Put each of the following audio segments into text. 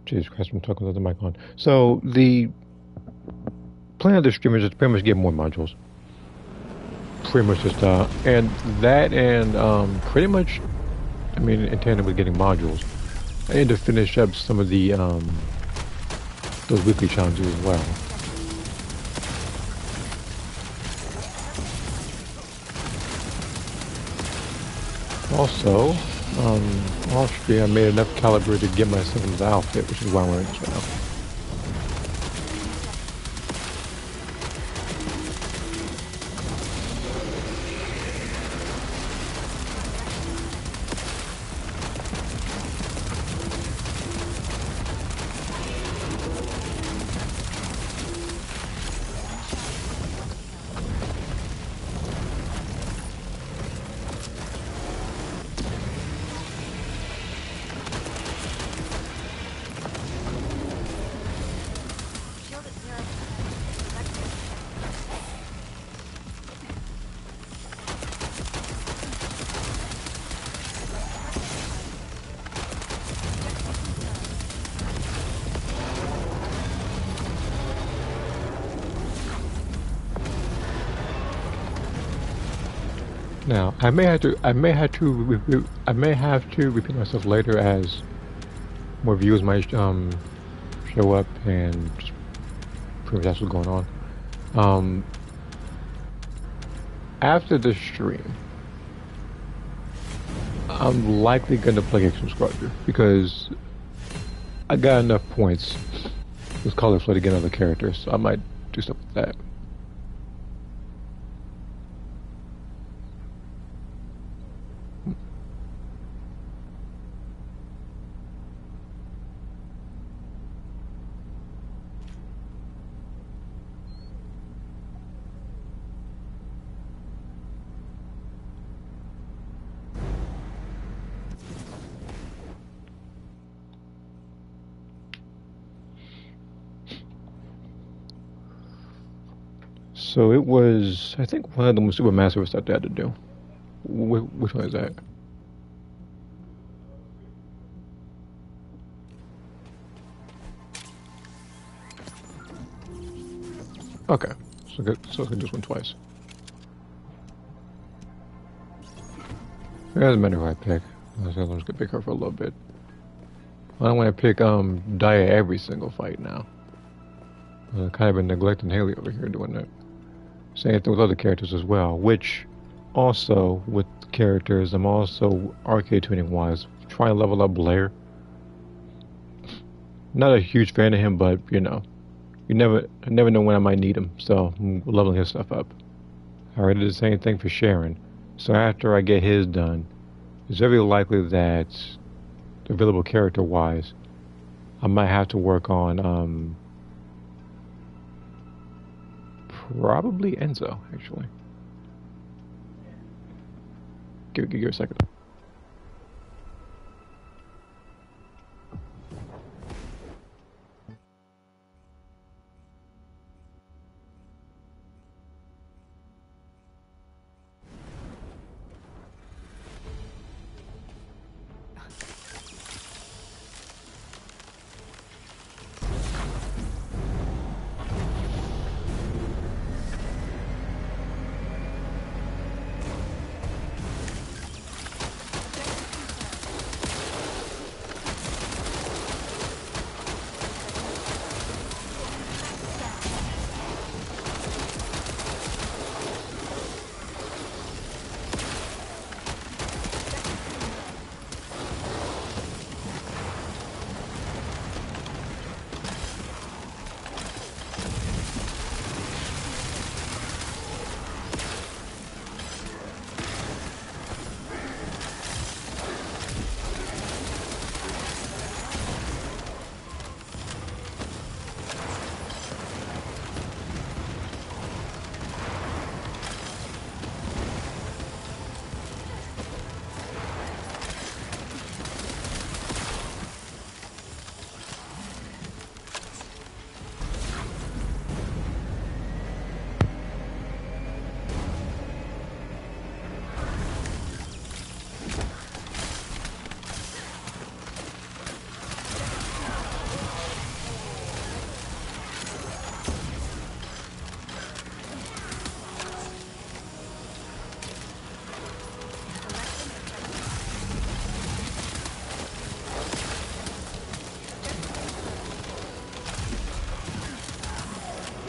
Jesus Christ, I'm talking with the mic on. So the plan of the streamers is to pretty much get more modules. Pretty much just and that and pretty much I mean in tandem with getting modules. I need to finish up some of the those weekly challenges as well. Also, off stream I made enough caliber to get myself into the outfit, which is why I'm wearing this right now. Now, I may have to repeat myself later as more views might show up and just pretty much that's what's going on. After the stream, I'm likely gonna play Extreme Squadron because I got enough points with Color Flow to get other characters, so I might do stuff with that. So it was, I think, one of the most super massive stuff they had to do. Which one is that? Okay, so I can do this one twice. It doesn't matter who I pick. I'm just gonna pick her for a little bit. I don't want to pick Daya every single fight now. Kind of been neglecting Haley over here doing that. Same thing with other characters as well, which also with characters, I'm also arcade tuning wise trying to level up Blair. Not a huge fan of him, but you know, I never know when I might need him, so I'm leveling his stuff up. I already did the same thing for Sharon, so after I get his done, it's very likely that available character wise, I might have to work on probably Enzo, actually. Give a second.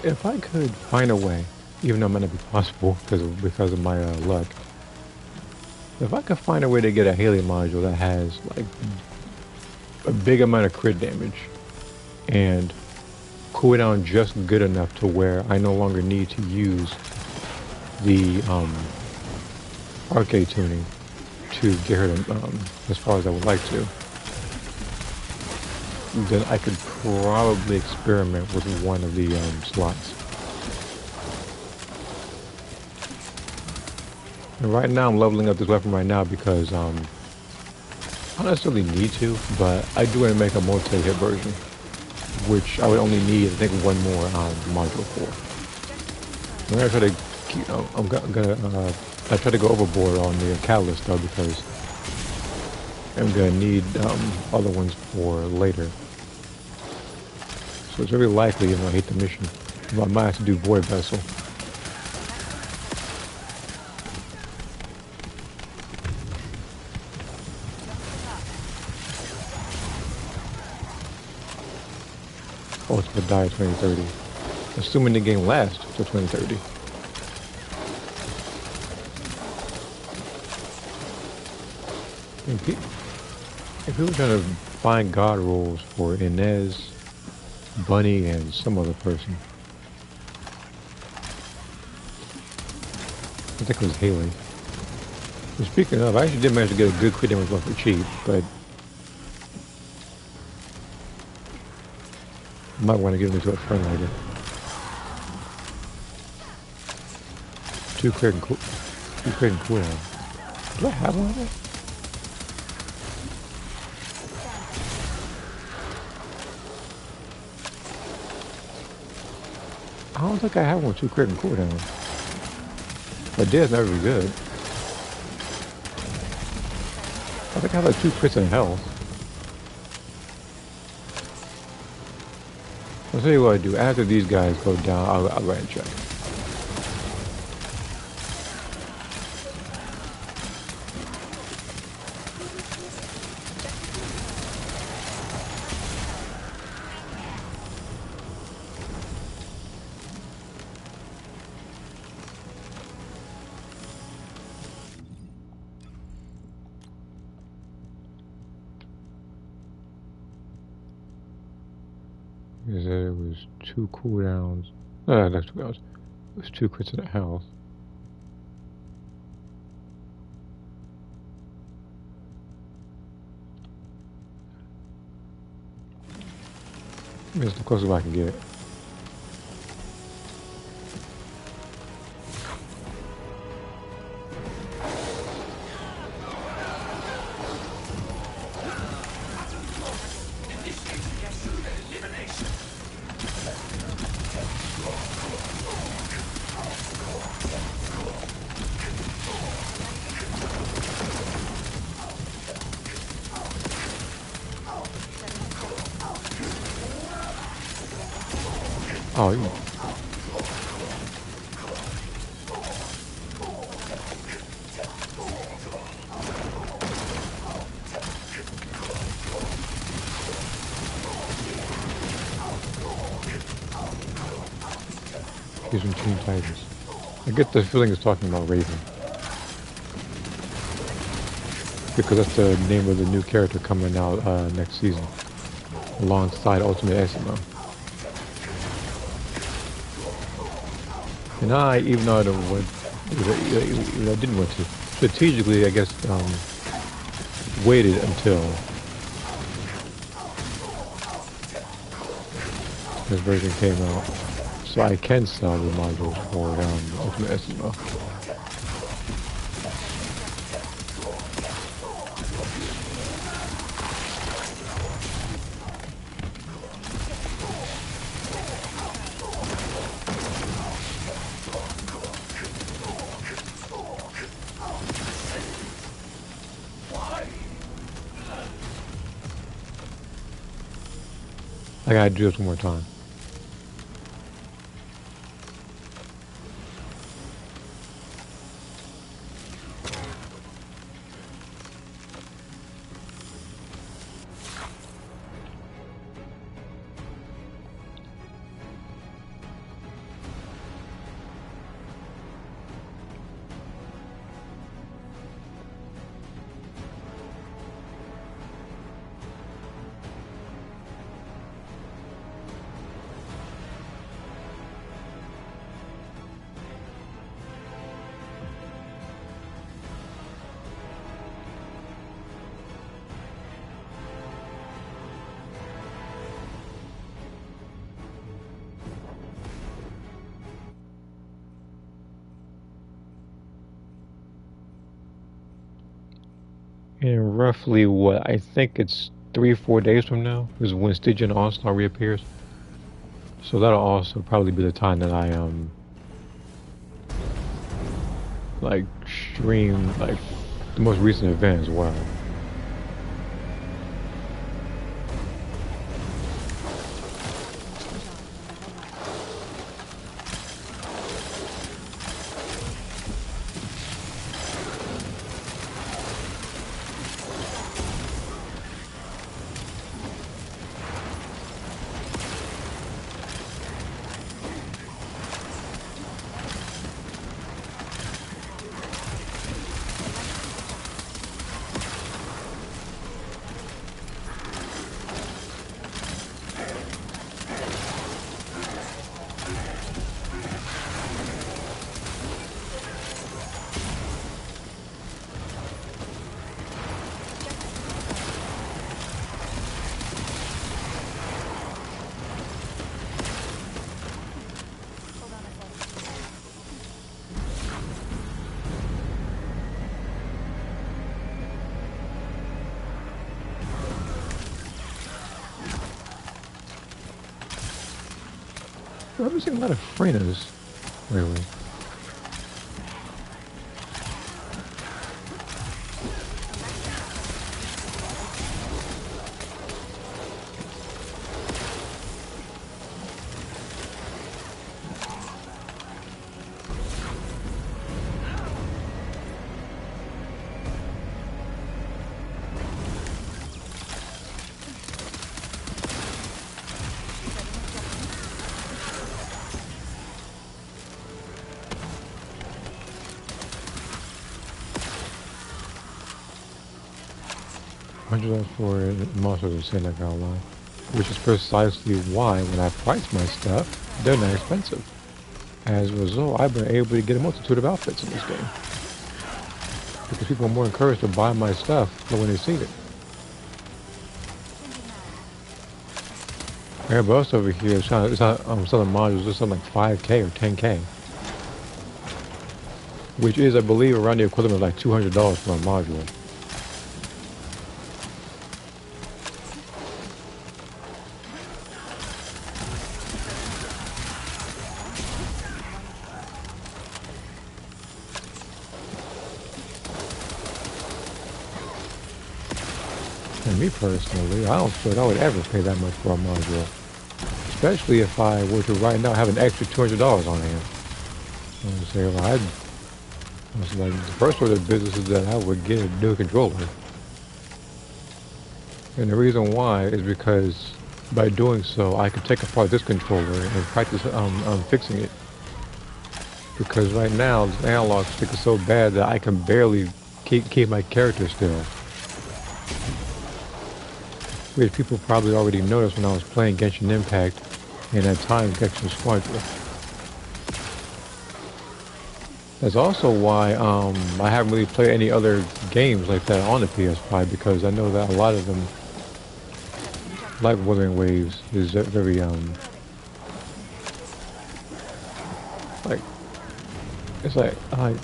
if I could find a way, even though it might not be possible because of my luck, if I could find a way to get a Haley module that has like a big amount of crit damage and cooldown just good enough to where I no longer need to use the arcade tuning to get her to, as far as I would like to, then I could probably experiment with one of the slots. And right now I'm leveling up this weapon right now because I don't necessarily need to, but I do want to make a multi-hit version, which I would only need, I think, one more module for. I'm gonna try to keep, I try to go overboard on the catalyst though, because I'm gonna need other ones for later. So it's very likely, even though I hate the mission, I might have to do Void Vessel. Ultimate die 2030. Assuming the game lasts till 2030. If we were trying to find god rolls for Inez, Bunny, and some other person. I think it was Haley. And speaking of, I actually did manage to get a good crit damage one for cheap, but I might want to get into a friend later. 2 crit and cooldown. Do I have one of that? I don't think I have one with 2 crit and cooldown. But dead's never be good. I think I have like 2 crits in health. I'll tell you what I do. After these guys go down, I'll go ahead and check. Because it was 2 cooldowns. No, that's 2 cooldowns. It was 2 crits in the health. It's the closest I can get. Oh, yeah. He's from Teen Titans. I get the feeling he's talking about Raven. Because that's the name of the new character coming out next season. Alongside Ultimate Esimo. And I, even though I don't want, I didn't want to, strategically, I guess, waited until this version came out, so I can sell the modules for Ultimate Esimo. I gotta do this one more time. And roughly what I think it's 3 or 4 days from now is when Stygian All-Star reappears. So that'll also probably be the time that I like stream like the most recent event as well. I've been seeing a lot of Frenas lately. $100 for monsters are saying like out loud. Which is precisely why when I price my stuff, they're not expensive. As a result, I've been able to get a multitude of outfits in this game. Because people are more encouraged to buy my stuff when they see it. Everybody else over here is selling modules just something like 5K or 10K. Which is, I believe, around the equivalent of like $200 for a module. And me personally, I don't feel like I would ever pay that much for a module. Especially if I were to right now have an extra $200 on hand. I would say, well, it's like the first order of business is that I would get a new controller. And the reason why is because by doing so, I could take apart this controller and practice fixing it. Because right now, this analog stick is so bad that I can barely keep my character still. Which people probably already noticed when I was playing Genshin Impact and at times Genshin Squadron. That's also why I haven't really played any other games like that on the PS5 because I know that a lot of them, like Wuthering Waves, is very like it's like I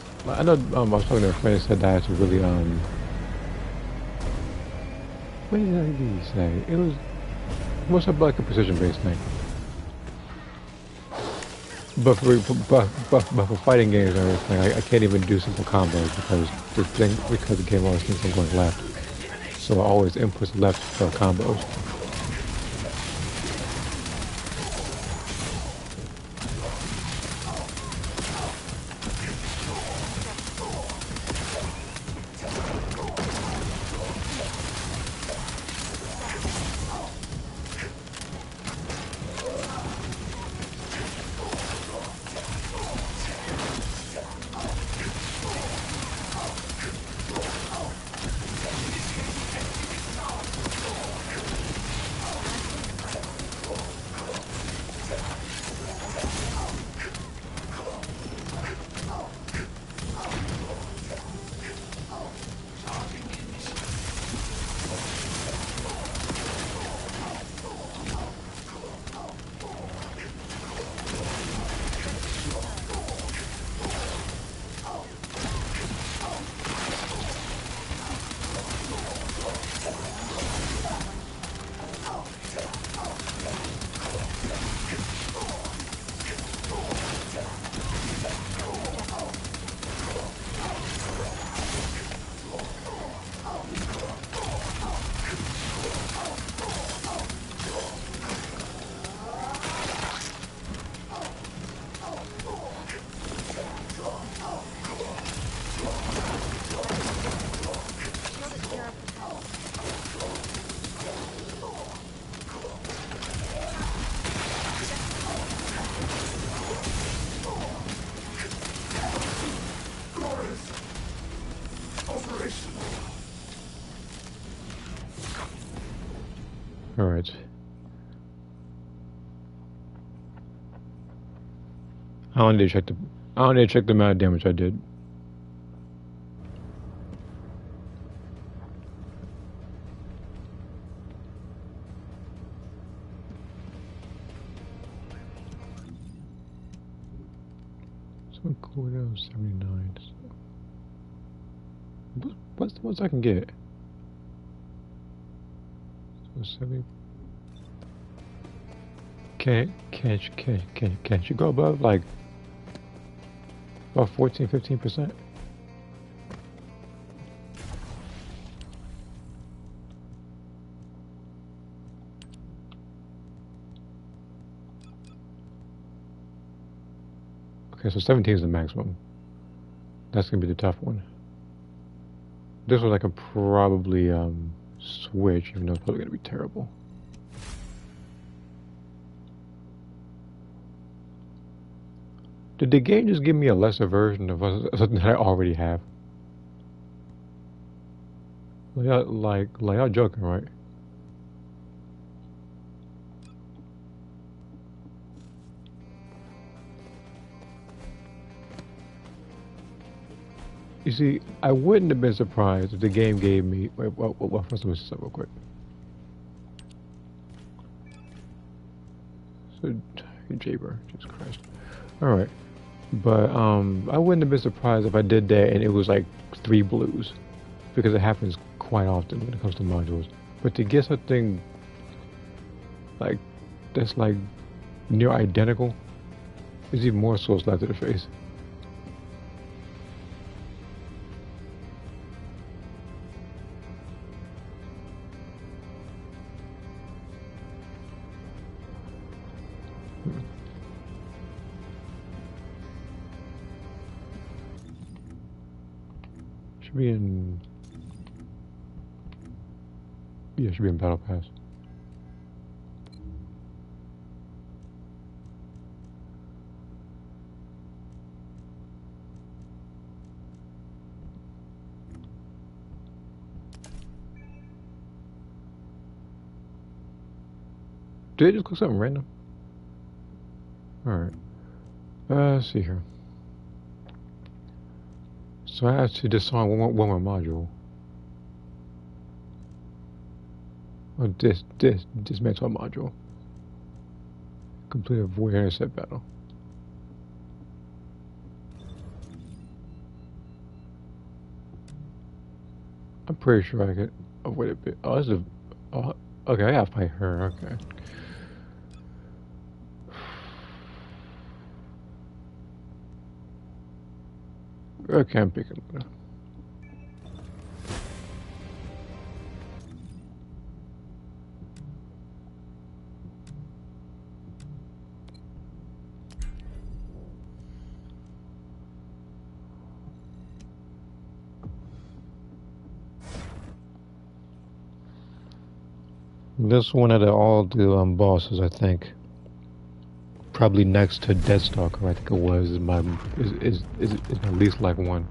know I was talking to a friend that said that I had to really what did he say? It was most of like a precision-based thing. But for fighting games and everything, I can't even do simple combos because the game always thinks I'm going left. So I always input left for combos. Alright. I don't need to check the amount of damage I did. So cooldown 79. What's the most I can get? So 70. Can't you go above like about 14-15%? Okay, so 17 is the maximum. That's gonna be the tough one. This one I can probably switch, even though it's probably gonna be terrible. Did the game just give me a lesser version of something that I already have? Like y'all joking, right? You see, I wouldn't have been surprised if the game gave me. Wait, well, first let me say real quick. So, Jaber, Jesus Christ. All right, but I wouldn't have been surprised if I did that and it was like 3 blues, because it happens quite often when it comes to modules. But to get something like that's like near identical is even more so slap to the face. Should be in. Yeah, should be in Battle Pass. Did they just click something random? Alright. Let's see here. So I have to disarm one more module. Or dismantle a module. Complete a void intercept battle. I'm pretty sure I could avoid a bit. Oh, this is a. Oh, okay, I gotta fight her. Okay. Okay, I'm picking it. This one of all the bosses, I think. Probably next to Deathstalker, I think it was, is my least like one.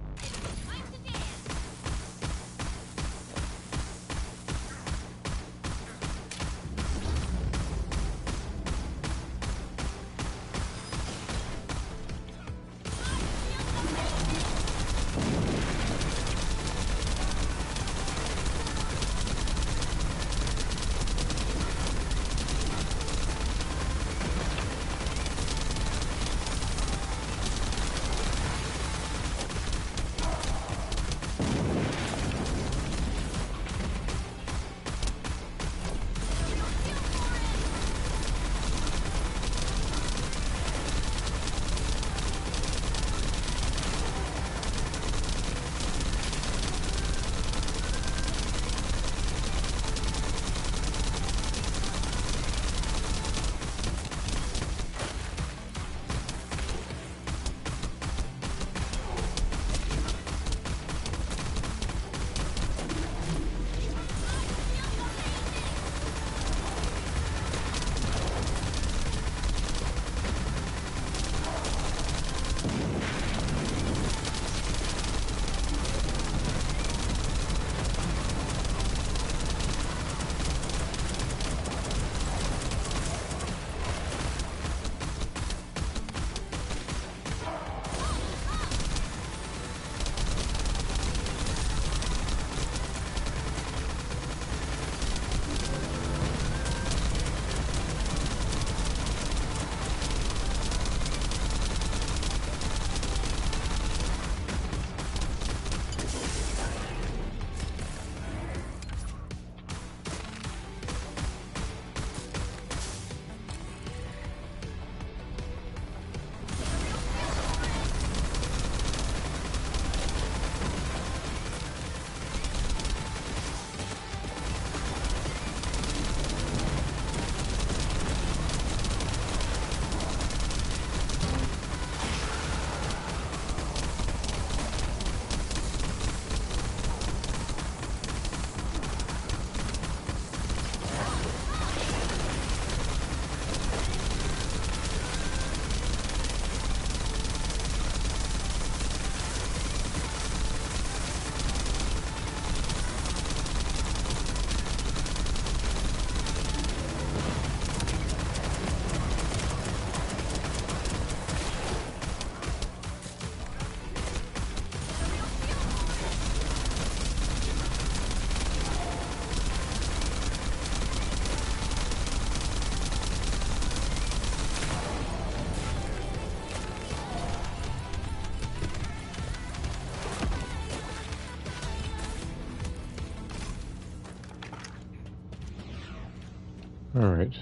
All right.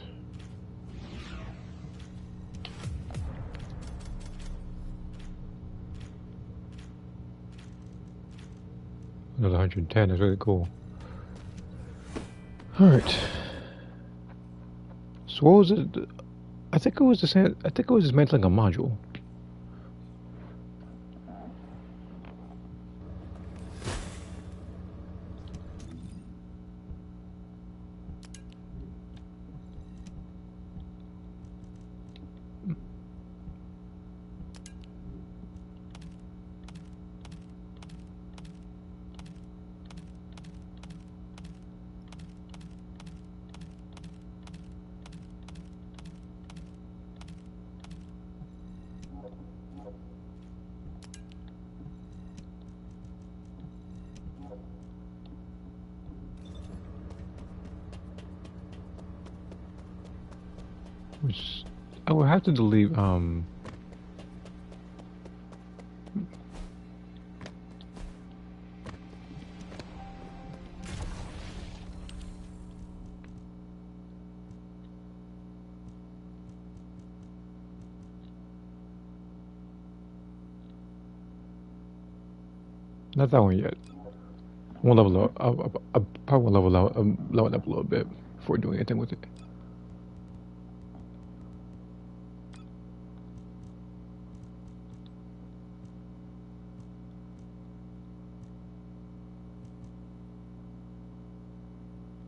Another 110. That's really cool. All right. So what was it? I think it was the same. I think it was dismantling a module. Which I will have to delete. Not that one yet. I won't level up. I probably will level up a little bit before doing anything with it.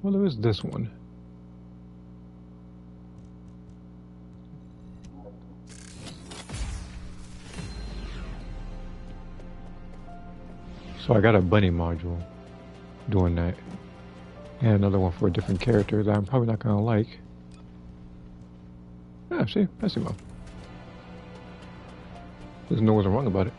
Well, there is this one. So I got a bunny module doing that. And another one for a different character that I'm probably not gonna like. Yeah, see? I see well. There's no what's wrong about it.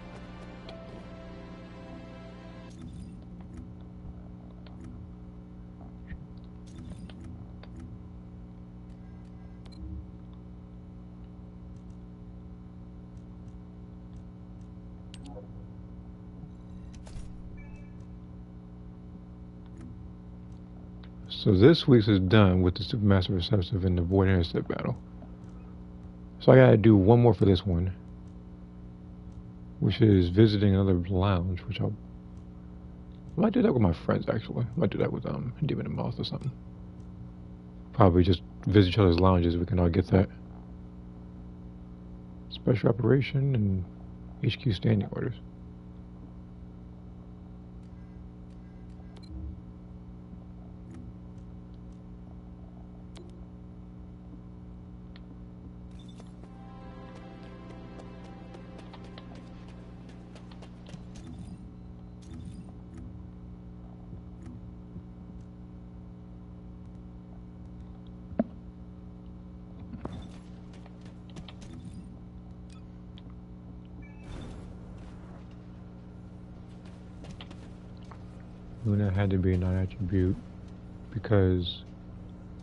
So this week's is done with the Supermassive Receptive and the Void Intercept battle. So I gotta do one more for this one, which is visiting another lounge, which I might do that with my friends actually. I might do that with Demon and Moth or something. Probably just visit each other's lounges. We can all get that. Special Operation and HQ standing orders. Luna had to be a non-attribute because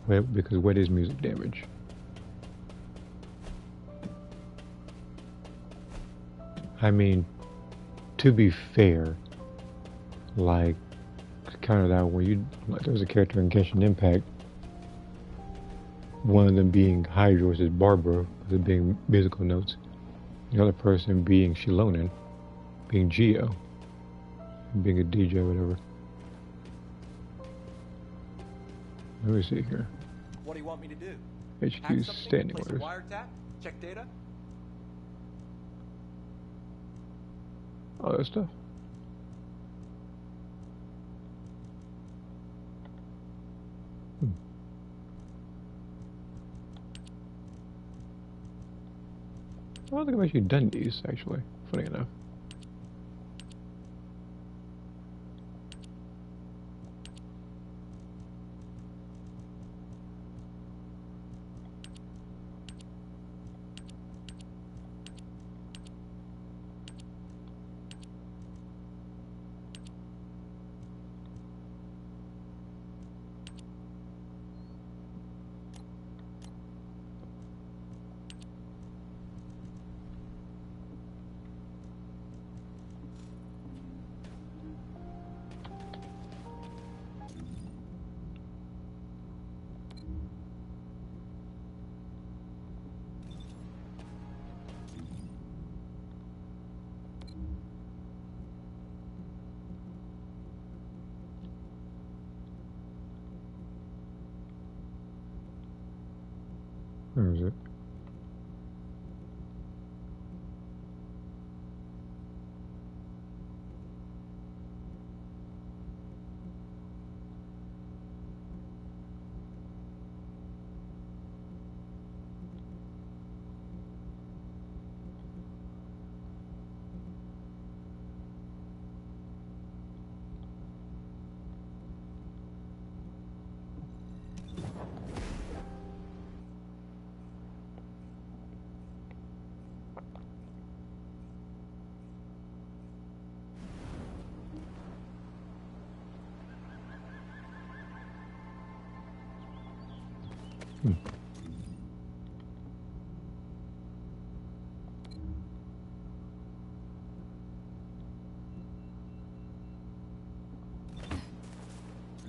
what is music damage? I mean, to be fair, like counter that when there was a character in Genshin Impact, one of them being Hydra, which is Barbara, with it being musical notes, the other person being Shilonen, being Geo, being a DJ or whatever. Let me see here. What do you want me to do? HQ standing Place orders. a wiretap? Check data? All that stuff. I don't think I've actually done these, actually, funny enough. Where is it?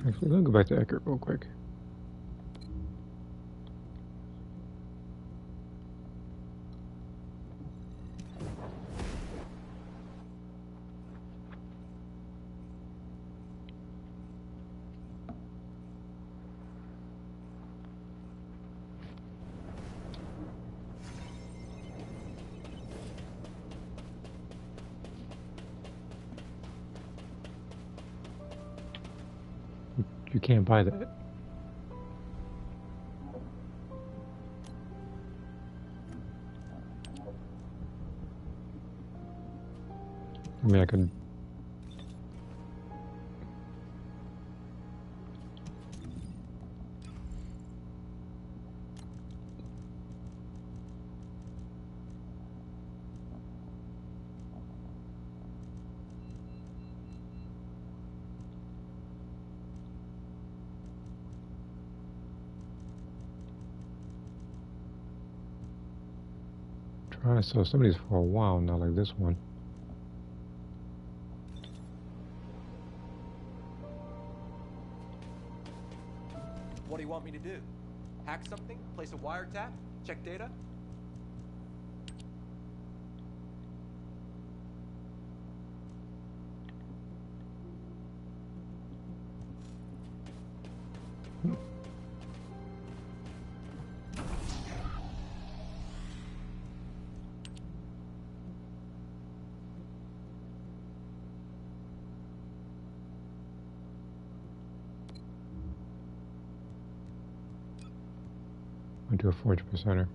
Actually, let me go back to Eckert real quick. You can't buy that. I mean, I can. Try to sell some of these for a while now, like this one. What do you want me to do? Hack something? Place a wiretap? Check data? I do a 40%er.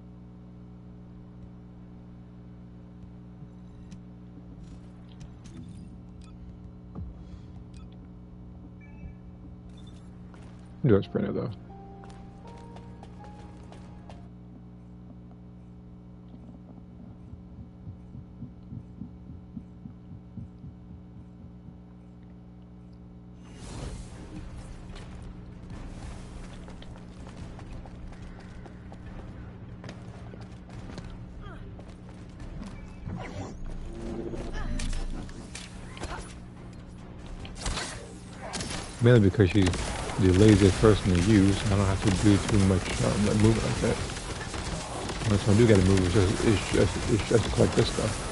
Do a sprinter though. Mainly because she's the laziest person to use. I don't have to do too much like movement like that. Once I do get to move, it's just to collect this stuff.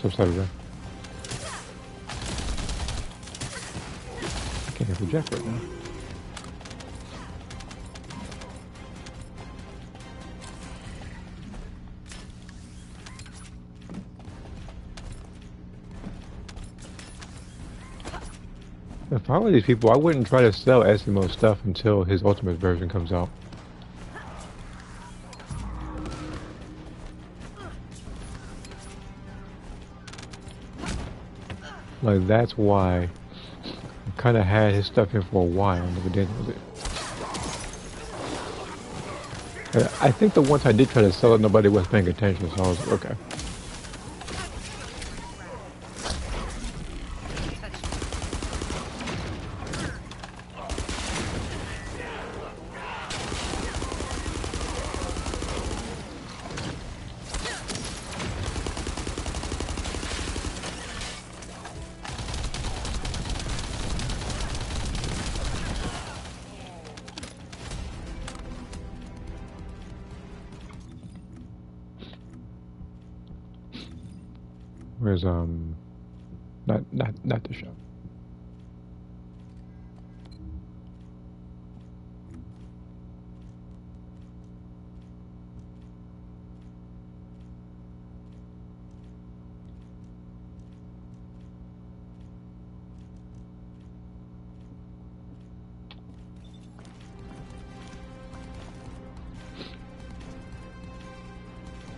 Subside of that. Jeff right now. If I were these people, I wouldn't try to sell Esimo's stuff until his ultimate version comes out. Like, that's why I kind of had his stuff in for a while and never did with it. I think the once I did try to sell it, nobody was paying attention, so I was like, okay. Where's not the shop.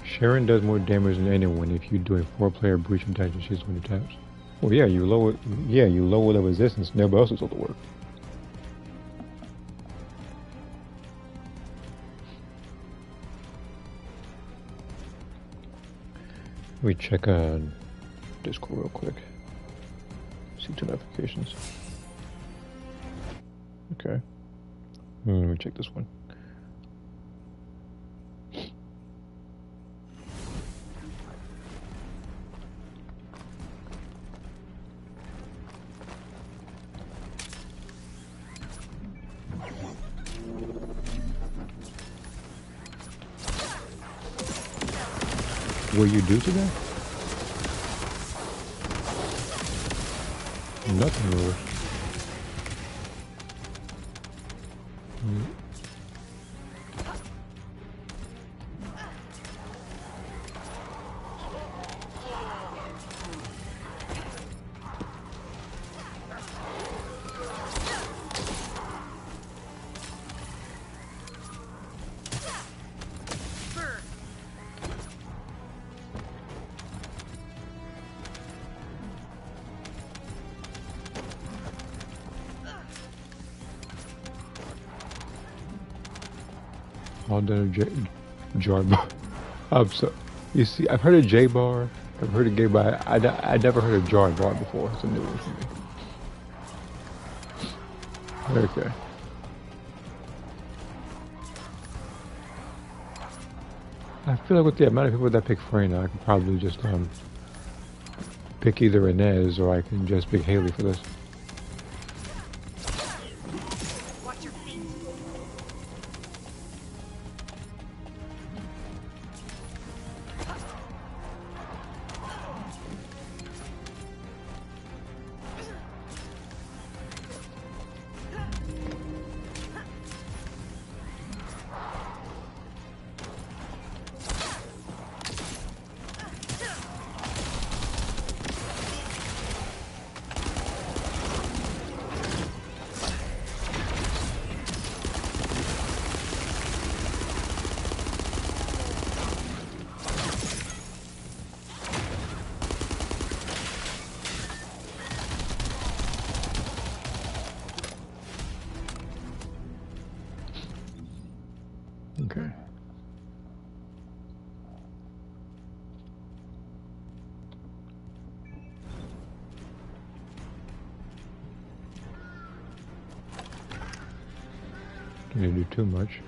Sharon does more damage than anyone if you do a 4-player breach and touch and she's when it taps. Well, yeah, you lower the resistance. Nobody else is able to work. Let me check Discord real quick. See 2 notifications. Okay. Let me check this one. What you do today? Nothing really. All done a jar bar. So, you see, I've heard of J bar, I've heard of gay bar. I never heard of jar bar before. It's a new one for me. Okay. I feel like with the amount of people that pick Freyna, I could probably just pick either Inez or I can just pick Haley for this. Okay. Can't do too much.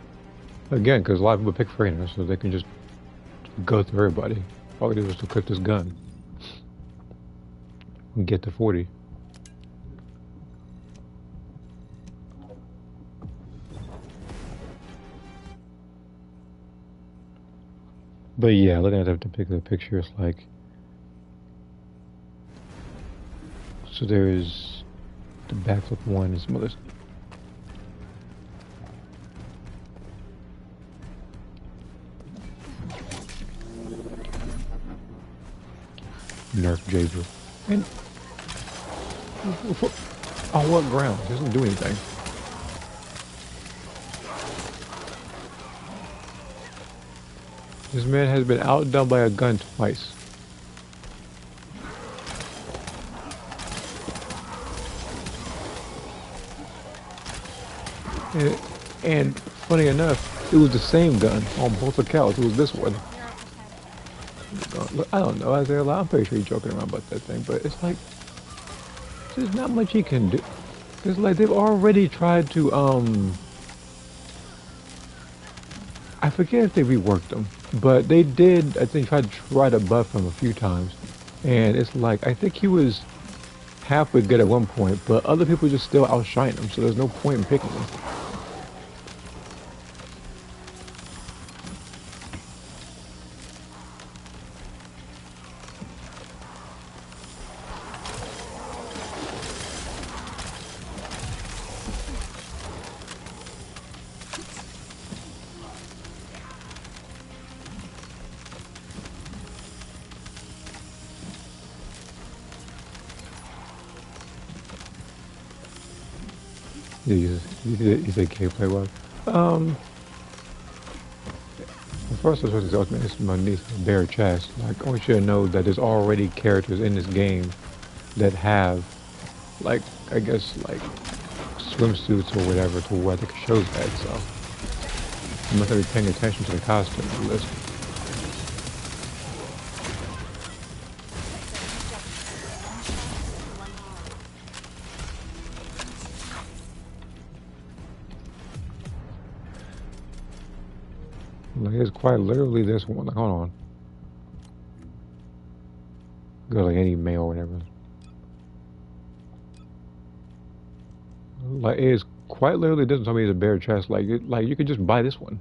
Again, because a lot of people pick Freyna, so they can just go through everybody. All we do is to equip this gun and get to 40. But yeah, looking at that particular picture, it's like, so there's the backflip one and some others. Nerf Jaber. And on what ground? It doesn't do anything. This man has been outdone by a gun twice. And funny enough, it was the same gun on both accounts. It was this one. I don't know, Isaiah. I'm pretty sure you're joking around about that thing, but it's like there's not much he can do. It's like they've already tried to I forget if they reworked them, but they did. I think try to buff him a few times, and it's like I think he was halfway good at one point, but other people just still outshine him, so there's no point in picking him. You say gameplay was. First, I was supposed to it's my niece bare chest. Like, I want you to know that there's already characters in this game that have, like, I guess, like, swimsuits or whatever to where they can show that. So, I'm not gonna be paying attention to the costume list. Like, it's quite literally this one. Like, hold on. Go like any male or whatever. Like, it's quite literally doesn't tell me it's a bare chest. Like, like you could just buy this one.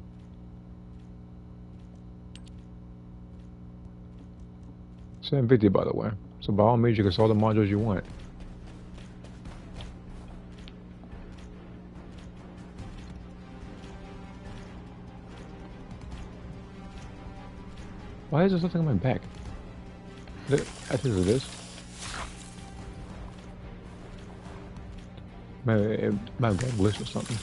$750, by the way. So by all means, you can sell the modules you want. Why is there something on my back? I think it is. Maybe it might have got a glitch or something.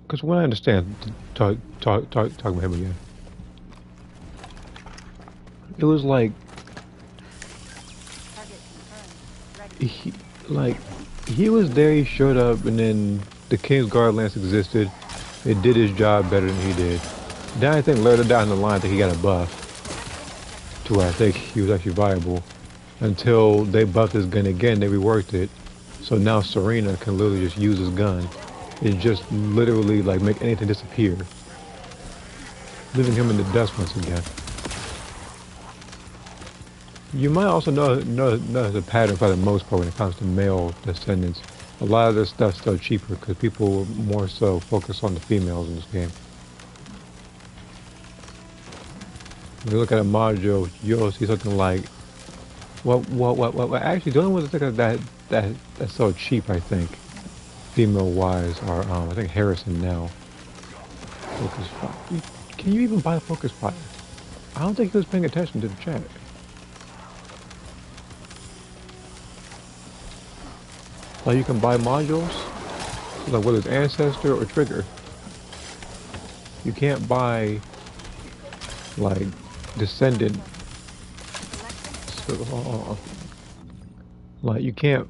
Because what I understand, talking about him again, it was like he was there, he showed up, and then the King's Guard Lance existed. It did his job better than he did. Then I think later down the line, I think he got a buff to where I think he was actually viable. Until they buffed his gun again, they reworked it, so now Serena can literally just use his gun. It just literally like make anything disappear, leaving him in the dust once again. You might also know the pattern for the most part when it comes to male descendants. A lot of this stuff's still cheaper because people more so focus on the females in this game. When you look at a module, you'll see something like, well, actually, the only ones that's so cheap, I think, female-wise, are I think Harrison now. Focus fire. Can you even buy focus fire? I don't think he was paying attention to the chat. Like, you can buy modules, like whether it's Ancestor or Trigger. You can't buy, like, Descendant. Like, you can't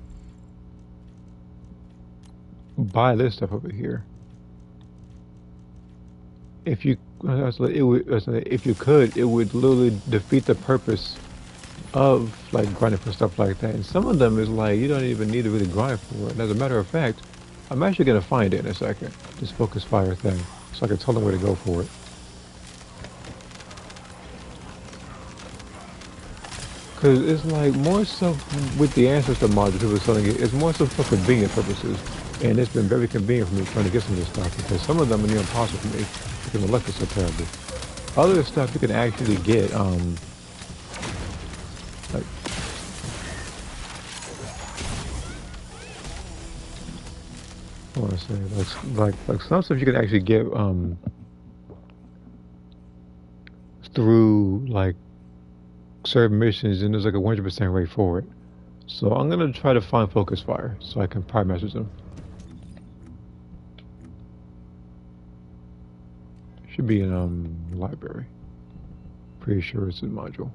buy this stuff over here. If you, if you could, it would literally defeat the purpose of like grinding for stuff like that. And some of them is like you don't even need to really grind for it. And as a matter of fact, I'm actually gonna find it in a second. This focus fire thing, so I can tell them where to go for it. Cause it's like more so with the ancestor module people are selling it. It's more so for convenient purposes, and it's been very convenient for me trying to get some of this stuff because some of them are near impossible for me because my luck is so terrible. Other stuff you can actually get, like I want to say, like some stuff you can actually get, through like certain missions, and there's like a 100% rate for it. So I'm gonna try to find focus fire so I can probably message them. Should be in library. Pretty sure it's a module.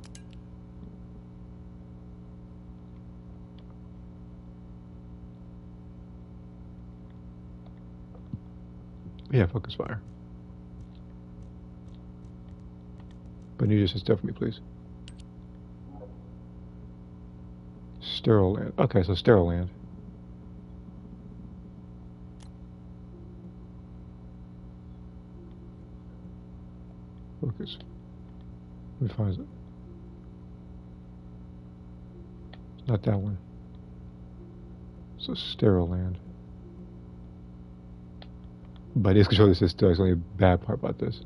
Yeah, focus fire. But you just stuff for me, please. Sterile land. Okay, so sterile land. Focus. Let me find it. It's not that one. It's a sterile land. But this controller system is the only bad part about this.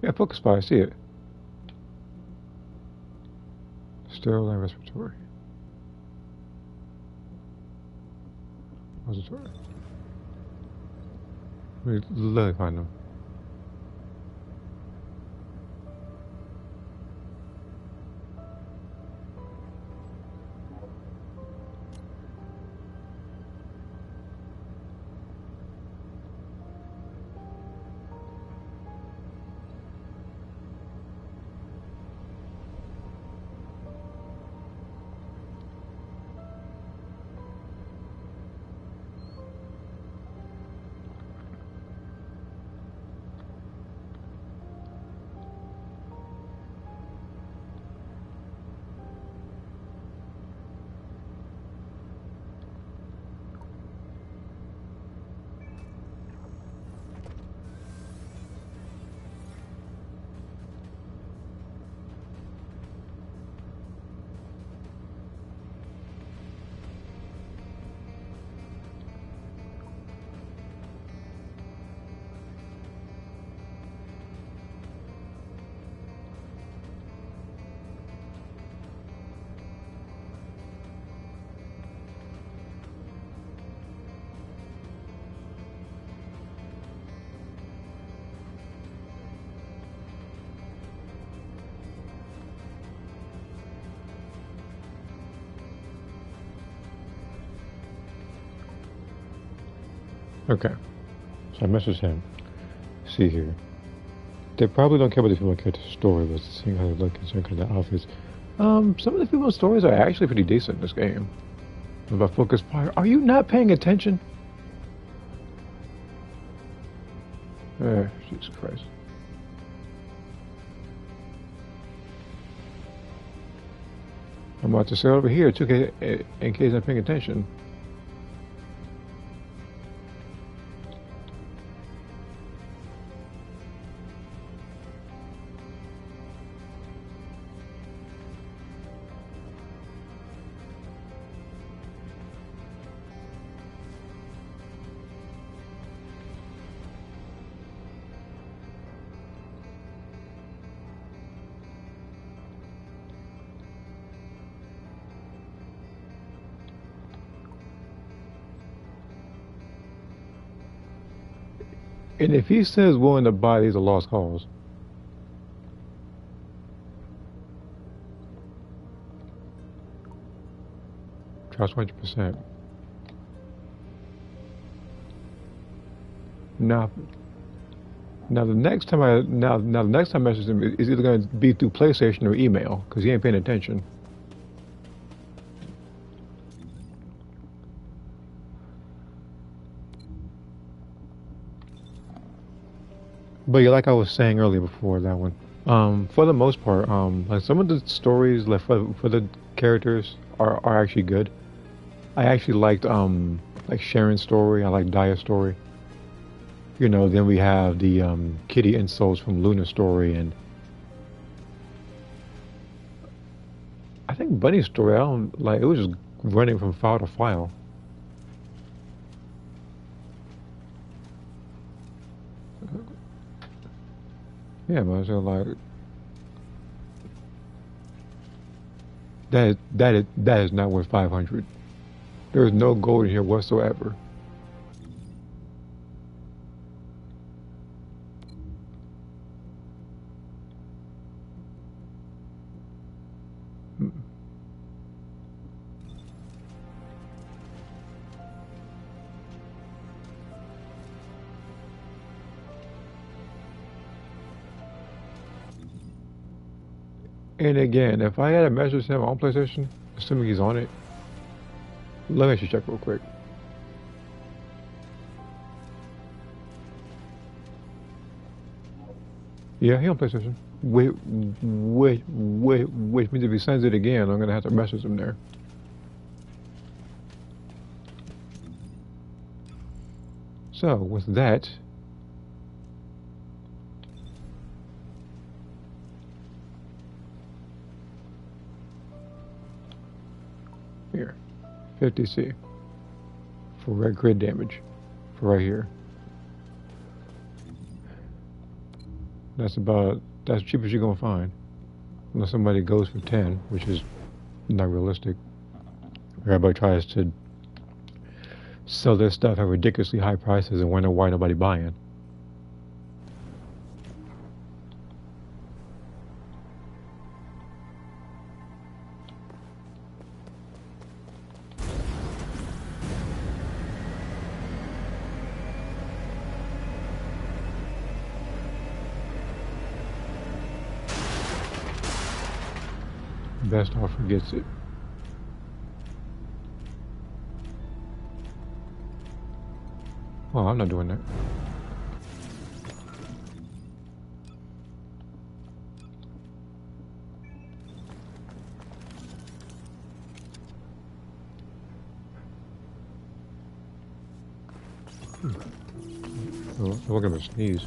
Yeah, focus fire. I see it. Sterile and respiratory. Repository. Let me literally find them. Okay. So I messaged him. See here. They probably don't care about the female character's story, but seeing how they look and certain kind of outfits. Some of the female stories are actually pretty decent in this game. About focus fire. Are you not paying attention? Jesus Christ. I'm about to say over here too, in case I'm paying attention. And if he says willing to buy, these are lost cause. Trust 100%. Now, now the next time the next time I message him is either going to be through PlayStation or email because he ain't paying attention. But yeah, like I was saying earlier before that one, for the most part, like some of the stories like for the characters are actually good. I actually liked like Sharon's story. I like Daya's story. You know, then we have the Kitty insults from Luna's story, and I think Bunny's story. I don't like. It was just running from file to file. Yeah, but so like that is not worth 500. There is no gold in here whatsoever. And again, if I had a message him on PlayStation, assuming he's on it, let me actually check real quick. Yeah, he on PlayStation. Which means if he sends it again, I'm gonna have to message him there. So with that, here, 50C for red crit damage for right here. That's the cheapest you're gonna find, unless somebody goes for 10, which is not realistic. Everybody tries to sell their stuff at ridiculously high prices and wonder why nobody buying. Best offer gets it. Oh, I'm not doing that. Oh, I'm looking at a sneeze.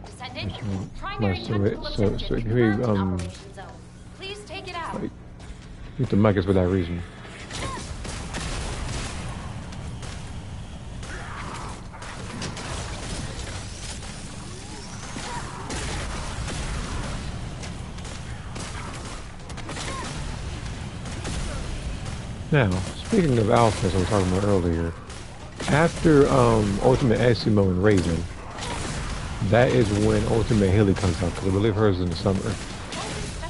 Descendant, My so here please take it out. like hit the mic is for that reason. Now, speaking of outfits I was talking about earlier, after Ultimate Eximo and Raven, that is when Ultimate Haley comes out, because I believe hers is in the summer.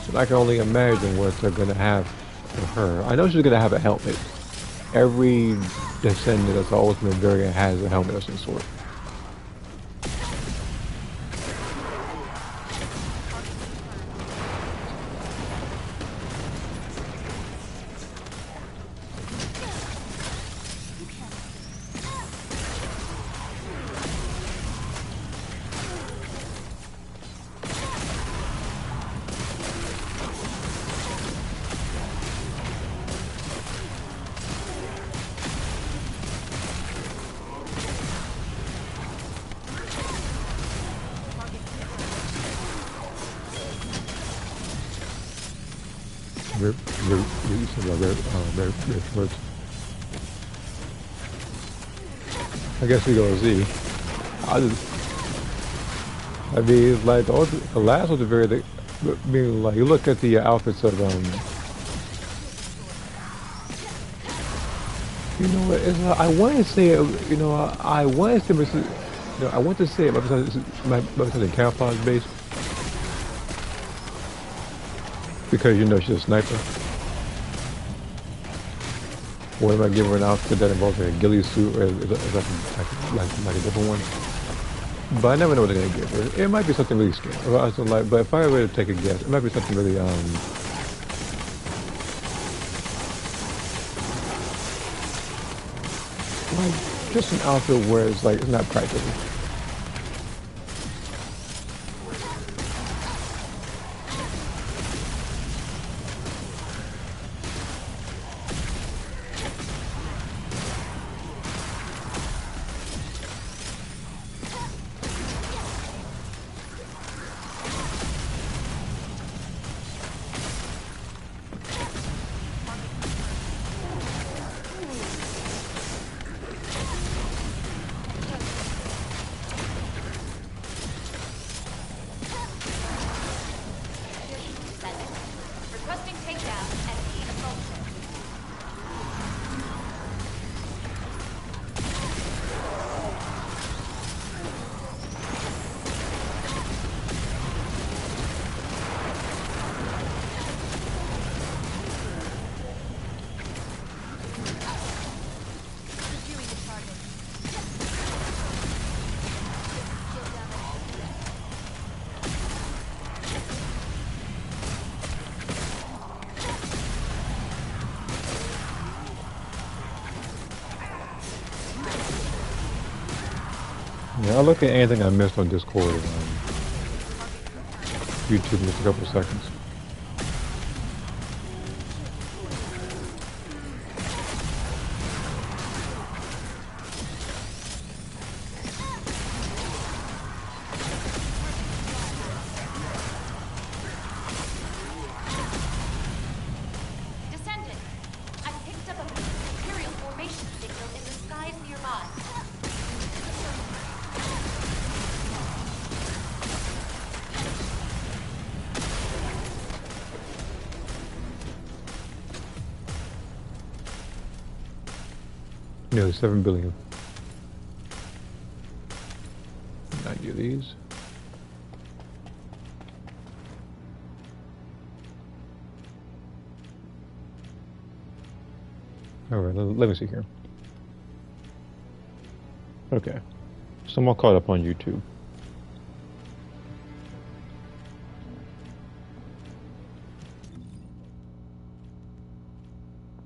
So I can only imagine what they're going to have for her. I know she's going to have a helmet. Every Descendant that's the Ultimate variant has a helmet of some sort. I guess we go Z. I mean, like the last was a very, I mean, like you look at the outfits of you know what? I want to say, you know, I want to say No, I want to say it my besides the camouflage base because you know she's a sniper. Or am I give her an outfit that involves like a ghillie suit or is it like a different one? But I never know what they're gonna give her. It might be something really scary. But if I were to take a guess, it might be something really like just an outfit where it's like it's not practical. Descendant. Requesting takedown. Enemy assaulted. Reviewing the target. Kill down enemy. Yeah, I'll look at anything I missed on Discord and YouTube in just a couple seconds. Descendant. I picked up a Imperial formation signal in the skies nearby. Nearly 7 billion. 90 of these. Alright, let me see here. Okay. So I'm all caught up on YouTube.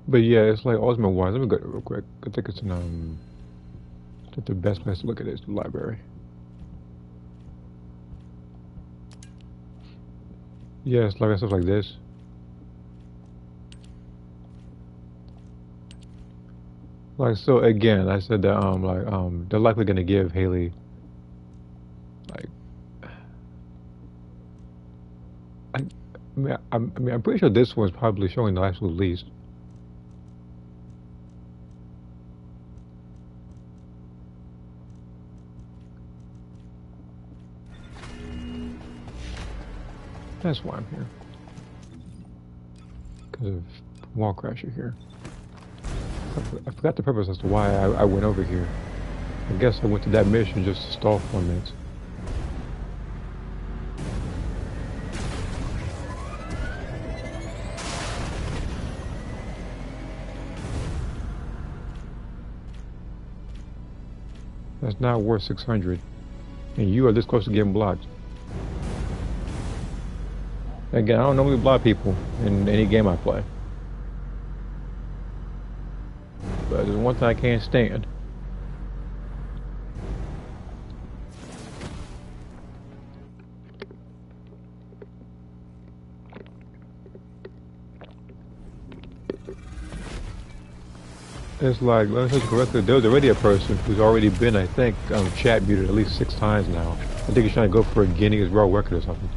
But yeah, it's like Ultimate Wise. Let me go there real quick. I think it's in I think the best place to look at it is the library. Yeah, it's like stuff like this. Like so again, I said that they're likely gonna give Haley like I'm pretty sure this one's probably showing the absolute least. That's why I'm here. Because of Wall Crasher here. I forgot the purpose as to why I went over here. I guess I went to that mission just to stall for minutes. That's not worth 600. And you are this close to getting blocked. Again, I don't normally block people in any game I play. But there's one thing I can't stand. It's like, let me say correctly, there was already a person who's already been, I think, chat muted at least 6 times now. I think he's trying to go for a Guinness World Record or something.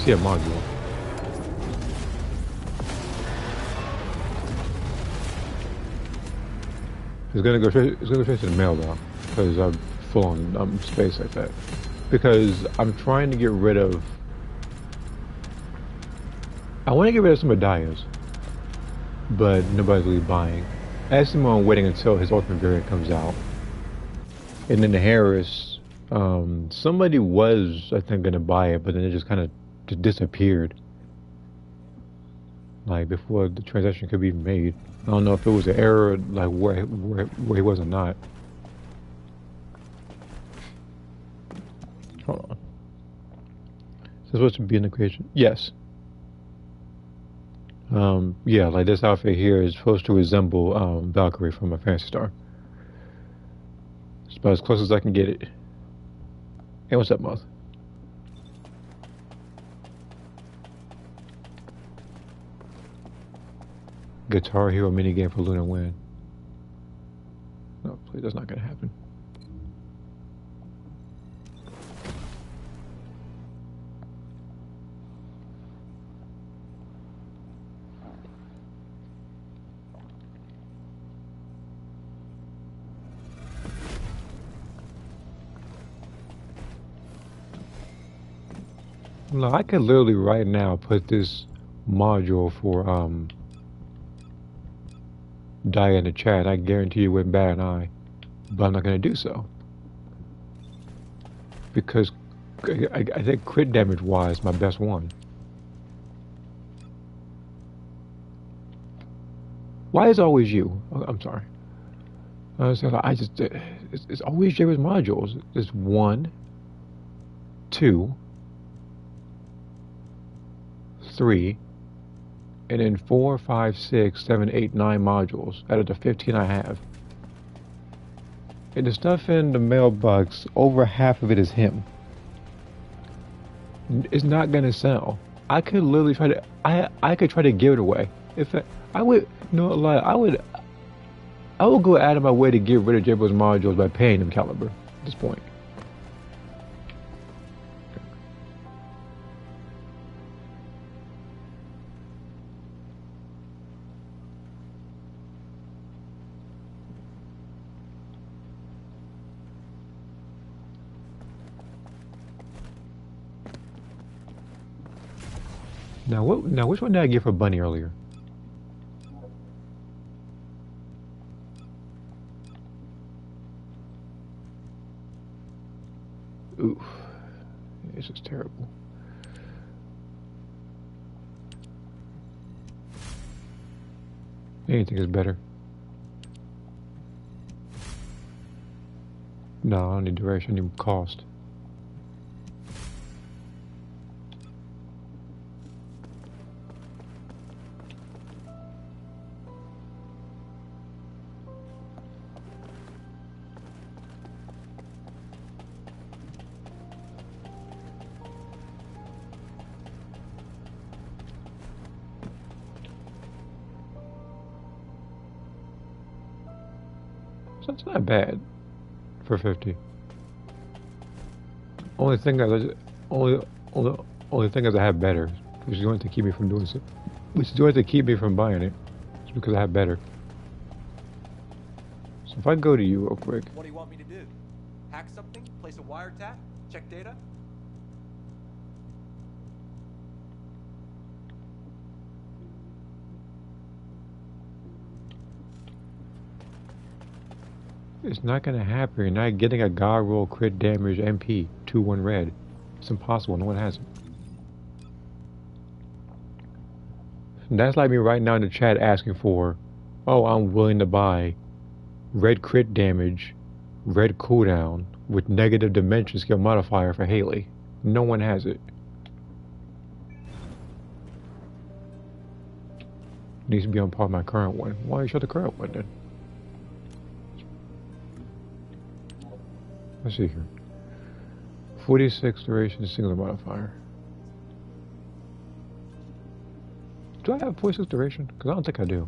see a module. It's gonna go straight. It's gonna go straight to the mail though, because I'm full on space like that. Because I'm trying to get rid of. I want to get rid of some Adias, but nobody's really buying. Asimo waiting until his ultimate variant comes out, and then the Harris. Somebody was I think gonna buy it, but then it just kind of just disappeared. Like before the transaction could be made. I don't know if it was an error, like where he was or not. Hold on. Is this supposed to be an equation? Yes. Yeah, like this outfit here is supposed to resemble Valkyrie from a Fantasy Star. It's about as close as I can get it. Hey, what's up, Moth? Guitar Hero minigame for Luna Win. No, please, that's not gonna happen. Look, I could literally right now put this module for die in the chat. I guarantee you wouldn't bat an eye, but I'm not gonna do so because I think crit damage wise my best one. Why is it always you? Oh, I'm sorry. I just it's always Jared's modules. It's 1, 2, 3, and then 4, 5, 6, 7, 8, 9 modules out of the 15 I have. And the stuff in the mailbox, over half of it is him. It's not gonna sell. I could literally try to. I could try to give it away. If I would, no lie, I would go out of my way to get rid of Jared's modules by paying them caliber at this point. Now what? Now which one did I get for Bunny earlier? Oof, this is terrible. Anything is better. No, I don't need duration. I need cost. So it's not bad for 50. Only thing is, only thing is I have better, which is going to keep me from doing so. Which is going to keep me from buying it. It's because I have better. So if I go to you real quick. What do you want me to do? Hack something? Place a wiretap? Check data? It's not gonna happen. You're not getting a god roll crit damage MP 2-1 red. It's impossible. No one has it. And that's like me right now in the chat asking for, oh, I'm willing to buy red crit damage, red cooldown with negative dimension skill modifier for Haley. No one has it. Needs to be on par with my current one. Why don't you show the current one then? Let's see here. 46 duration singular modifier. Do I have 46 duration? Because I don't think I do.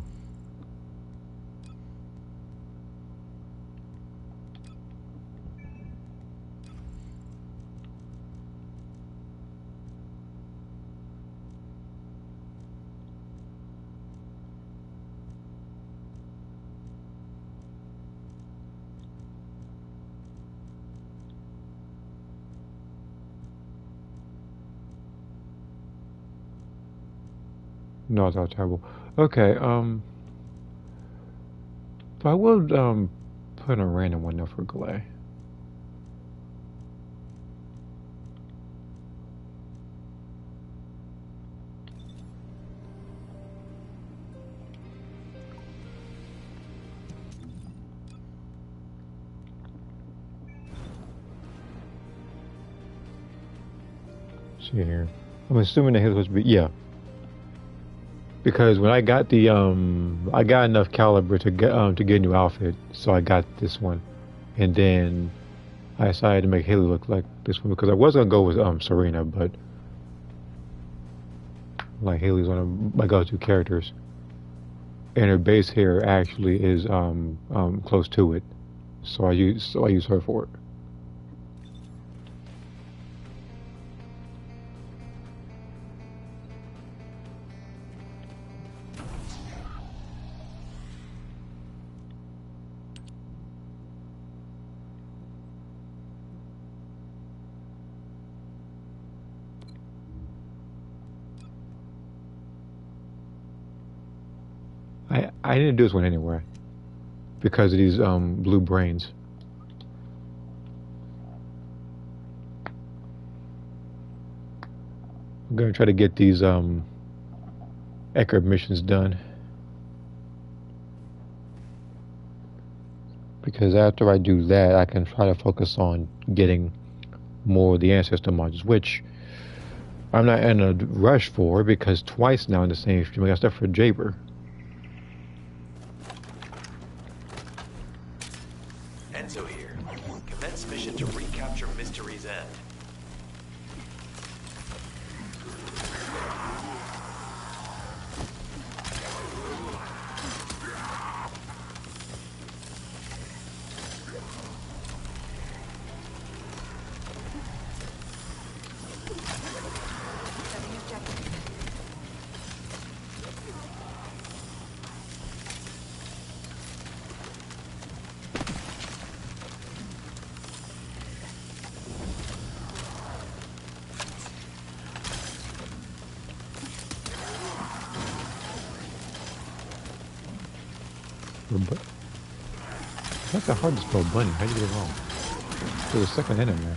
No, it's all terrible. Okay, but I will put in a random one though for Glay. See here. I'm assuming the hit was be yeah. Because when I got the I got enough caliber to get a new outfit, so I got this one, and then I decided to make Haley look like this one because I was gonna go with Serena, but like Haley's one of my go-to characters, and her base hair actually is close to it, so I use her for it. I didn't do this one anyway because of these blue brains. I'm gonna try to get these Eckert missions done because after I do that, I can try to focus on getting more of the ancestor modules, which I'm not in a rush for because twice now in the same stream I got stuff for Jaber. Enzo here. Commence mission to recapture Mystery's End. But it's not that hard to spell bunny. How do you get it wrong? There's a second N in there.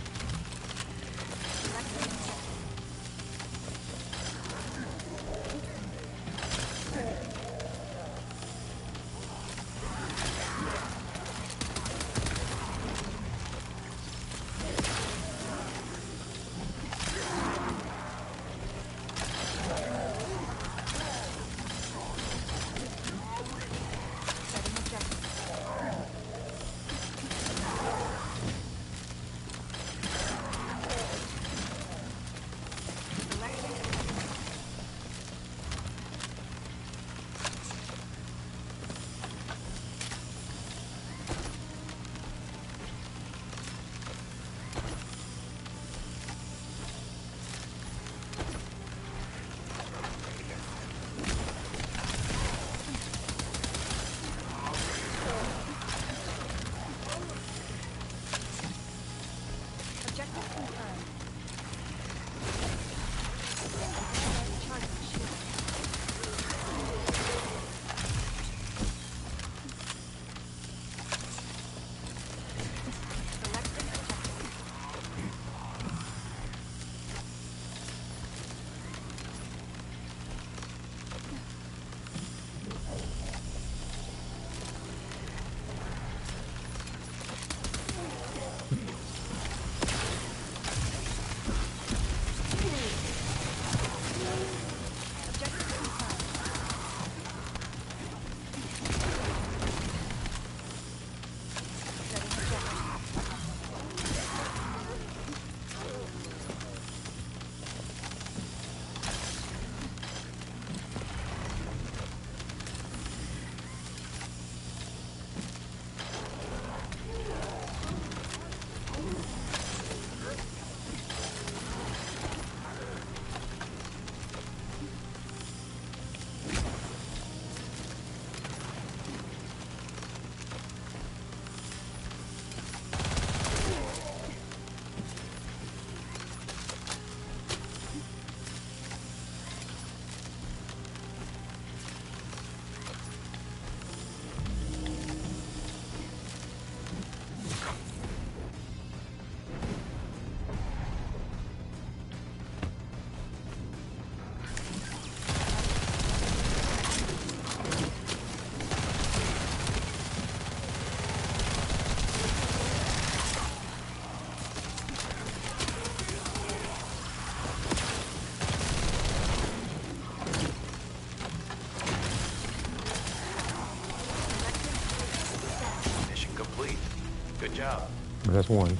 Good job. That's one.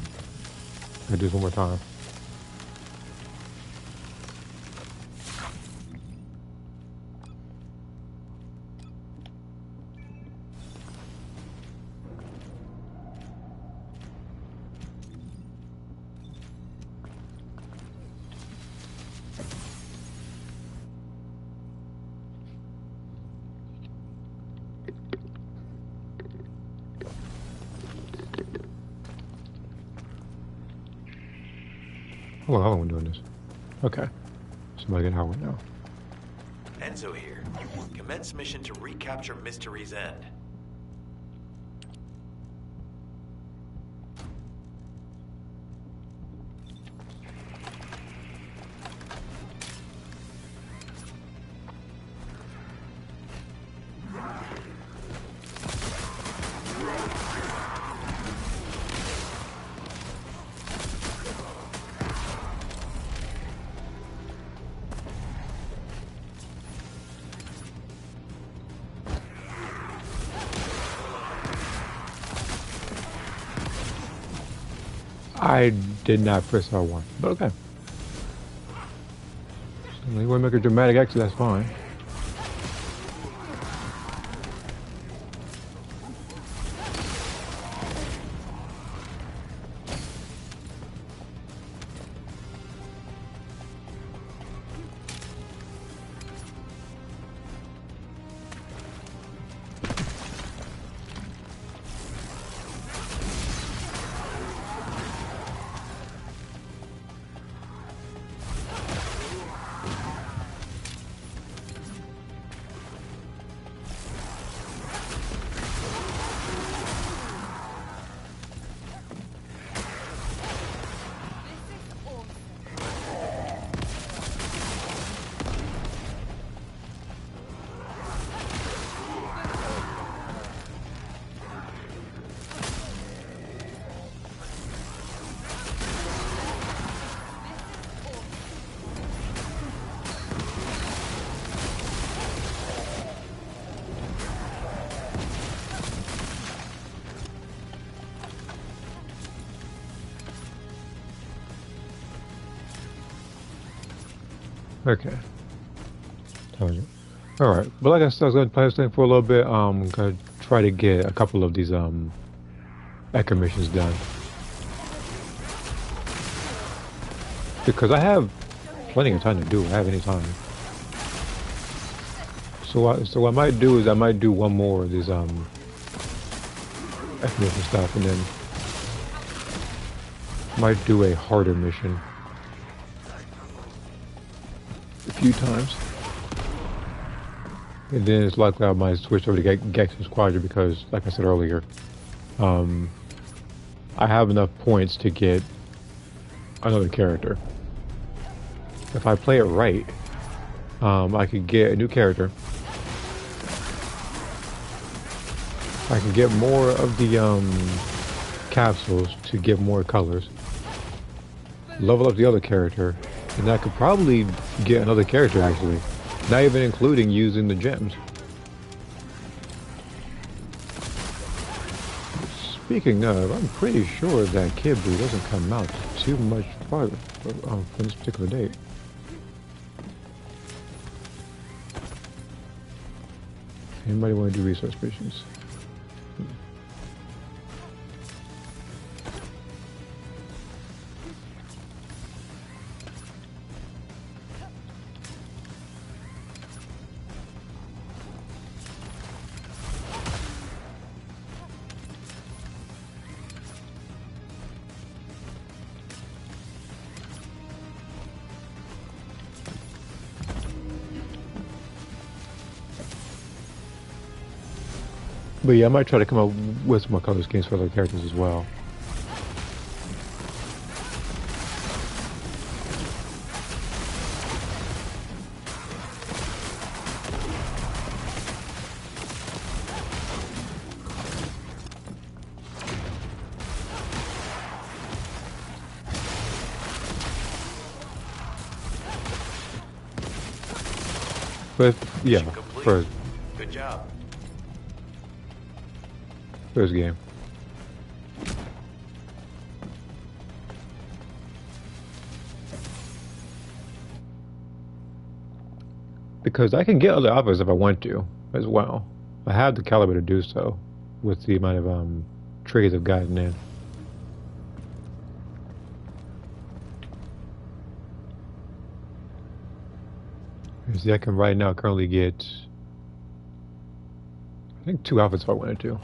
I'll do this one more time. How long am I doing this? Okay. Somebody get Howard now. Enzo here. Commence mission to recapture Mystery's End. I did not press R1, but okay. So you want to make a dramatic exit, that's fine. Okay. Alright. But like I said, I was going to play this thing for a little bit. I'm going to try to get a couple of these Echo missions done. Because I have plenty of time to do it. I have any time. So what I might do is I might do one more of these Echo mission stuff, and then might do a harder mission a few times. And then it's likely I might switch over to Gex's Squadron because, like I said earlier, I have enough points to get another character. If I play it right, I could get a new character. I can get more of the capsules to get more colors. Level up the other character, and I could probably get another character actually. Not even including using the gems. Speaking of, I'm pretty sure that Kid Buu doesn't come out too much farther from this particular date. Anybody want to do research missions? But yeah, I might try to come up with some more color schemes for other characters as well. But yeah, first Good job. game. because I can get other outfits if I want to as well. I have the caliber to do so with the amount of trades I've gotten in. See, I can right now currently get, I think, 2 outfits if I wanted to.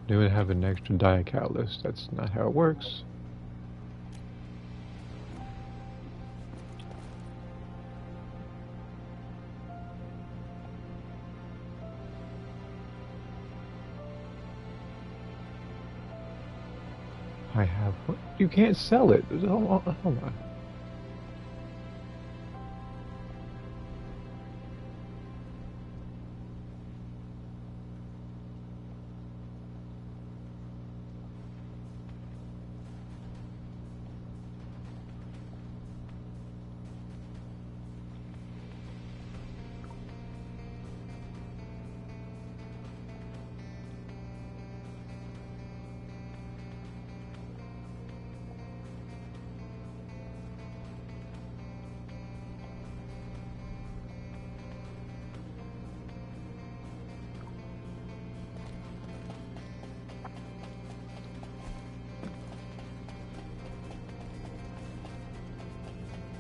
They would have an extra diet catalyst. That's not how it works. I have. You can't sell it. Hold on.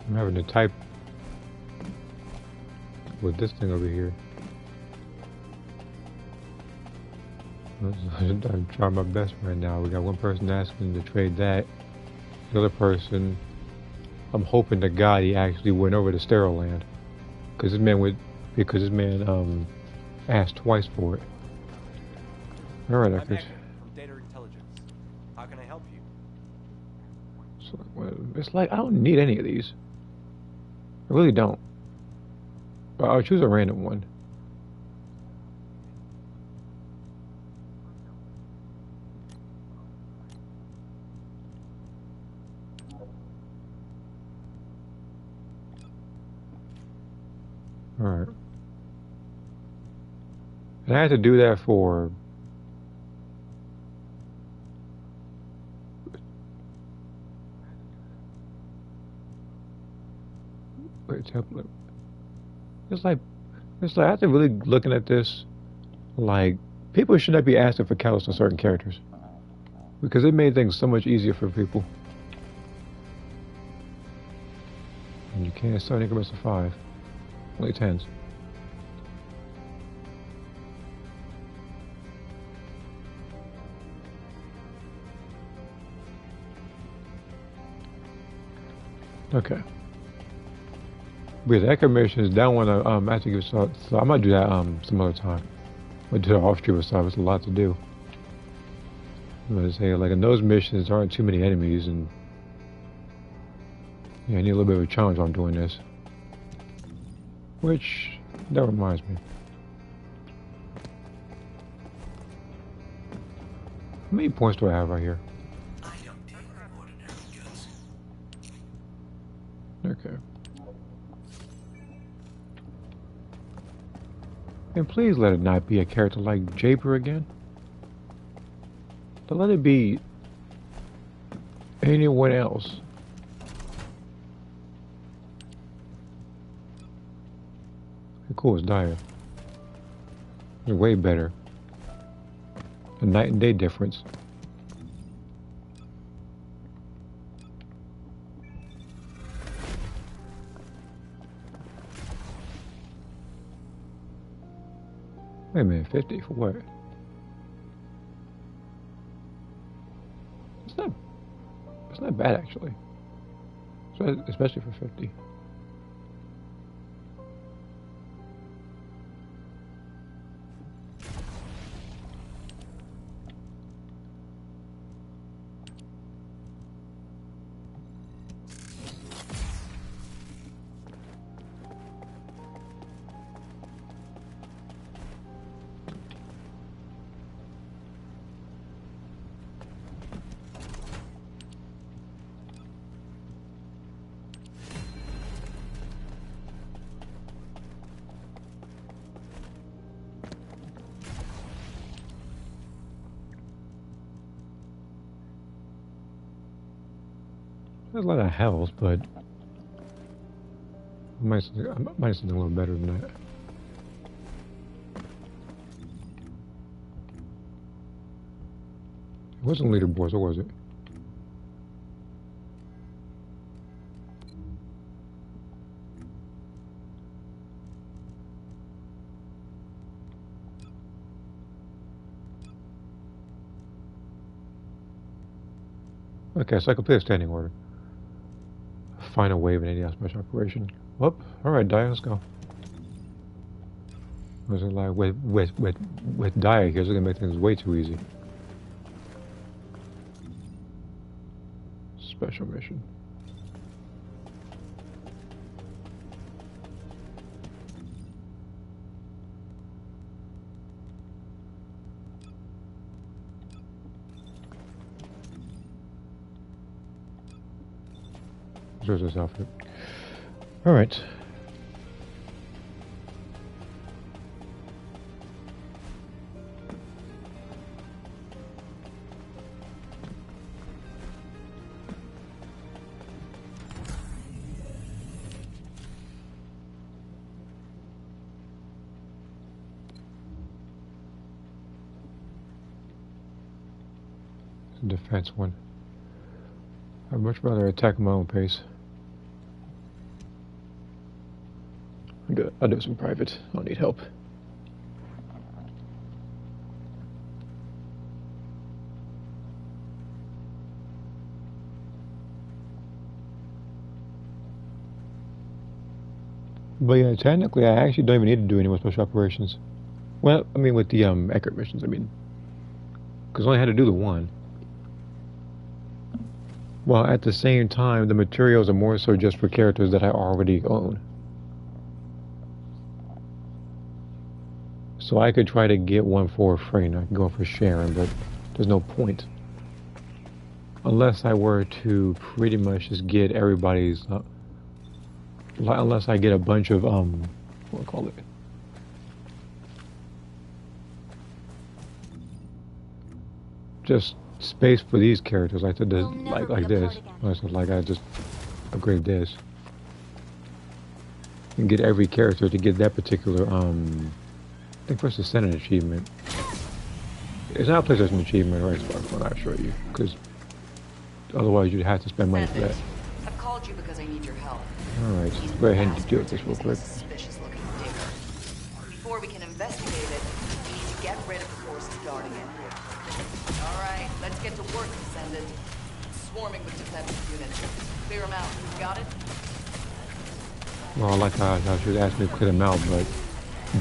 I'm having to type with this thing over here. I'm trying my best right now. We got one person asking to trade that. The other person, I'm hoping to God he actually went over to Sterile Land, because this man asked twice for it. All right, I'm Eckert. Eckert from Data Intelligence. How can I help you? So, well, it's like I don't need any of these. I really don't. But I'll choose a random one. Alright. And I had to do that for... Wait, template. It's like after really looking at this, like, people should not be asking for catalysts on certain characters. Because it made things so much easier for people. And you can't start increments of 5. Only 10s. Okay. With Echo missions, that one I have to give so I might do that some other time. I'll do that off stream or stuff. It's a lot to do. I'm gonna say, like, in those missions there aren't too many enemies, and yeah, I need a little bit of a challenge while I'm doing this. Which that reminds me. How many points do I have right here? I don't deal with ordinary goods. Okay. And please let it not be a character like Jaber again. But let it be anyone else. Of course, Dire. It's way better. A night and day difference. Wait a minute, 50 for what? It's not bad actually. So, especially for 50. There's a lot of hells, but I might have something a little better than that. It wasn't leaderboards, or was it? Okay, so I complete a standing order. Final wave in any special operation. Whoop. Alright, Dia, let's go. Was it like with Dia here, it's gonna make things way too easy. Special mission. There's this outfit. Alright. Defense one. I'd much rather attack at my own pace. Good. I'll do some private. I'll need help. But yeah, technically, I actually don't even need to do any more special operations. Well, I mean, with the Eckert missions, I mean, because I only had to do the one. While at the same time, the materials are more so just for characters that I already own. So I could try to get one for free, and I can go for sharing, but there's no point. Unless I were to pretty much just get everybody's, unless I get a bunch of, what do I call it? Just space for these characters, like this, like this. Like I just upgrade this. And get every character to get that particular, I think first Descendant achievement. It's not a PlayStation achievement or Xbox One, I assure you, because otherwise you'd have to spend money for that. I've called you because I need your help. Alright, go ahead and deal with this real quick. Suspicious looking digger. Before we can investigate it, we need to get rid of the forces guarding it. Alright, let's get to work, Descendant. Swarming with defensive units. Clear them out. You got it? Well, I like how she was asking me to clear them out, but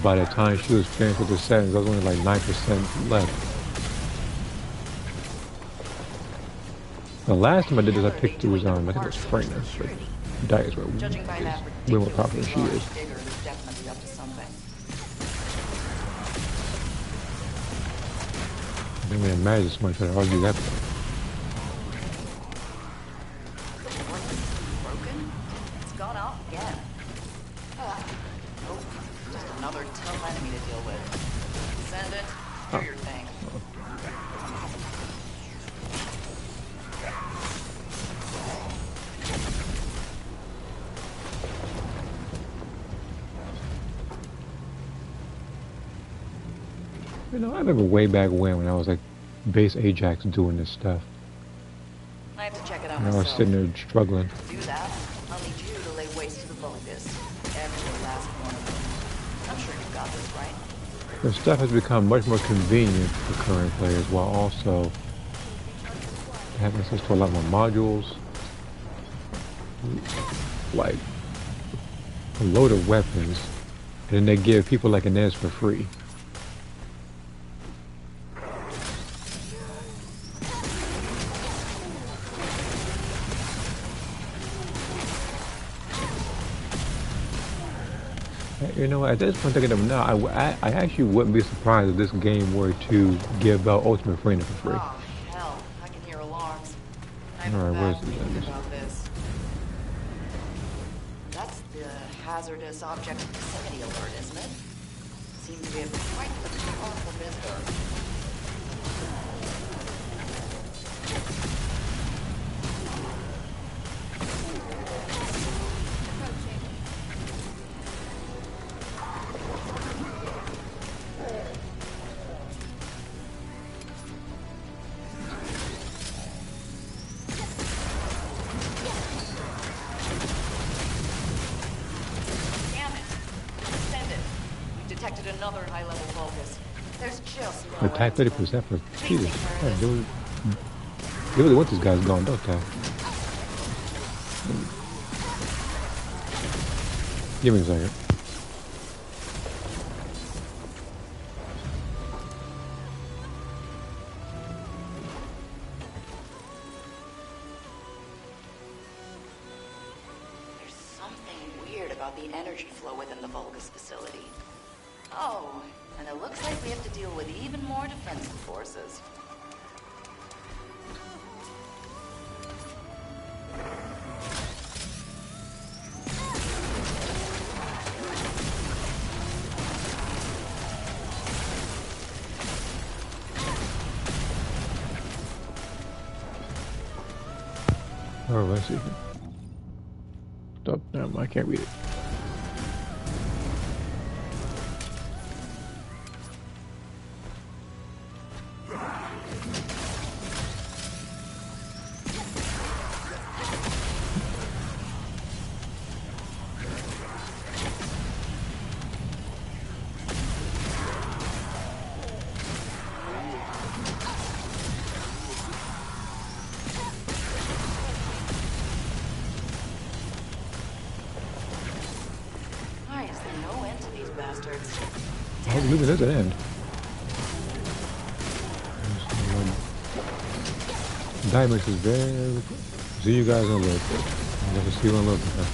by the time she was finished with the settings, there was only like 9% left. The last time I did this, I picked it was, I think it was Frainer, but Dia is way more popular than she is. Definitely up to something. I didn't even imagine someone trying to argue that point. Broken? It's gone off again. Nope. Just another tough enemy to deal with. Descendant, do your thing. You know, I remember way back when I was like base Ajax doing this stuff. I have to check it out And I was myself. sitting there struggling. To do that, I'll need you to lay waste to the Vulgus. Every last one of them. I'm sure you've got this, right? The stuff has become much more convenient for current players while also having access to a lot more modules. Like a load of weapons. And then they give people like Inez for free. You know, at this point, thinking of it now, I actually wouldn't be surprised if this game were to give out Ultimate Freedom for free. Oh, hell. I can hear alarms. I have Alright, a where's bad the feeling damage? about this. That's the hazardous object proximity alert, isn't it? Seems to be a quite the powerful visitor. detected another high-level Vulgus. There's just no Attack end to 30% for them. Please Jesus. take care of Man, this. they really want these guys gone, don't they? Give me a second. There's something weird about the energy flow within the Vulgus facility. Oh, and it looks like we have to deal with even more defensive forces. Oh, let's see. Stop. No, I can't read it. Why is there no end to these bastards? I hope look at this end. Diamonds is very. See you guys in a little bit. I'm gonna see you in a little bit.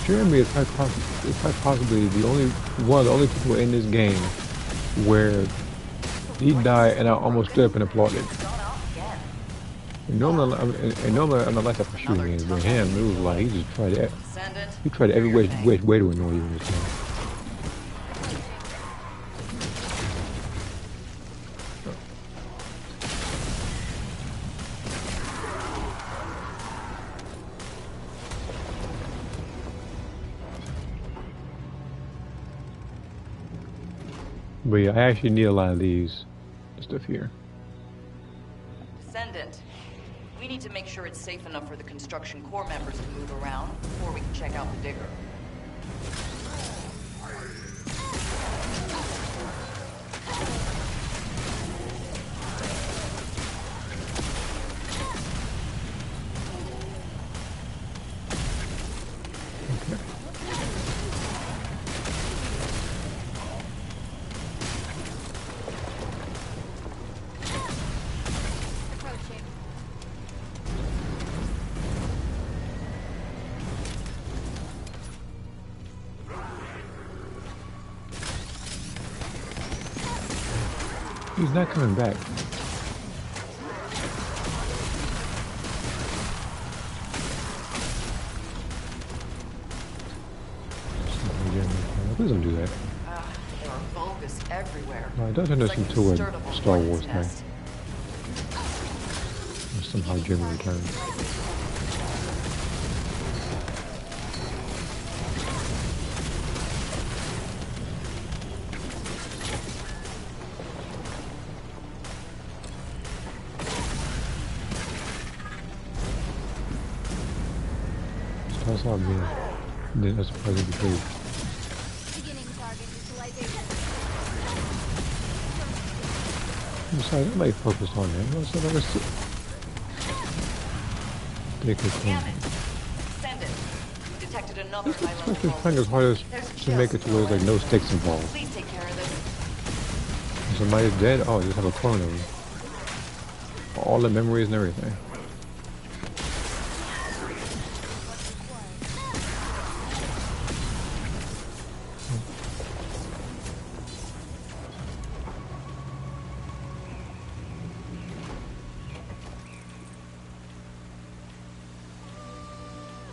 Jeremy is quite possibly the only one of the only people in this game where he died and I almost stood up and applauded. Gone off again. And normally I'm not like that for shooting games, but him, it was like he just tried it. Descendant. He tried every way to annoy you in this game. But yeah, I actually need a lot of these stuff here. Descendant. We need to make sure it's safe enough for the construction corps members to move around before we can check out the digger. He's not coming back. Please don't do that. There are Vulgus everywhere. No, it does turn It's this like into a veritable Star hornet's Wars thing. nest. Somehow Jimmy returns. Starts out being then that's surprising because Beginning target utilization. besides I might focus on him. Let's take it Damn home. it. Descendant. We detected another It's high-level like trying as hard as to make it to where there's like no stakes involved. Please take care of this. If somebody's dead, oh, just have a clone of them. All the memories and everything.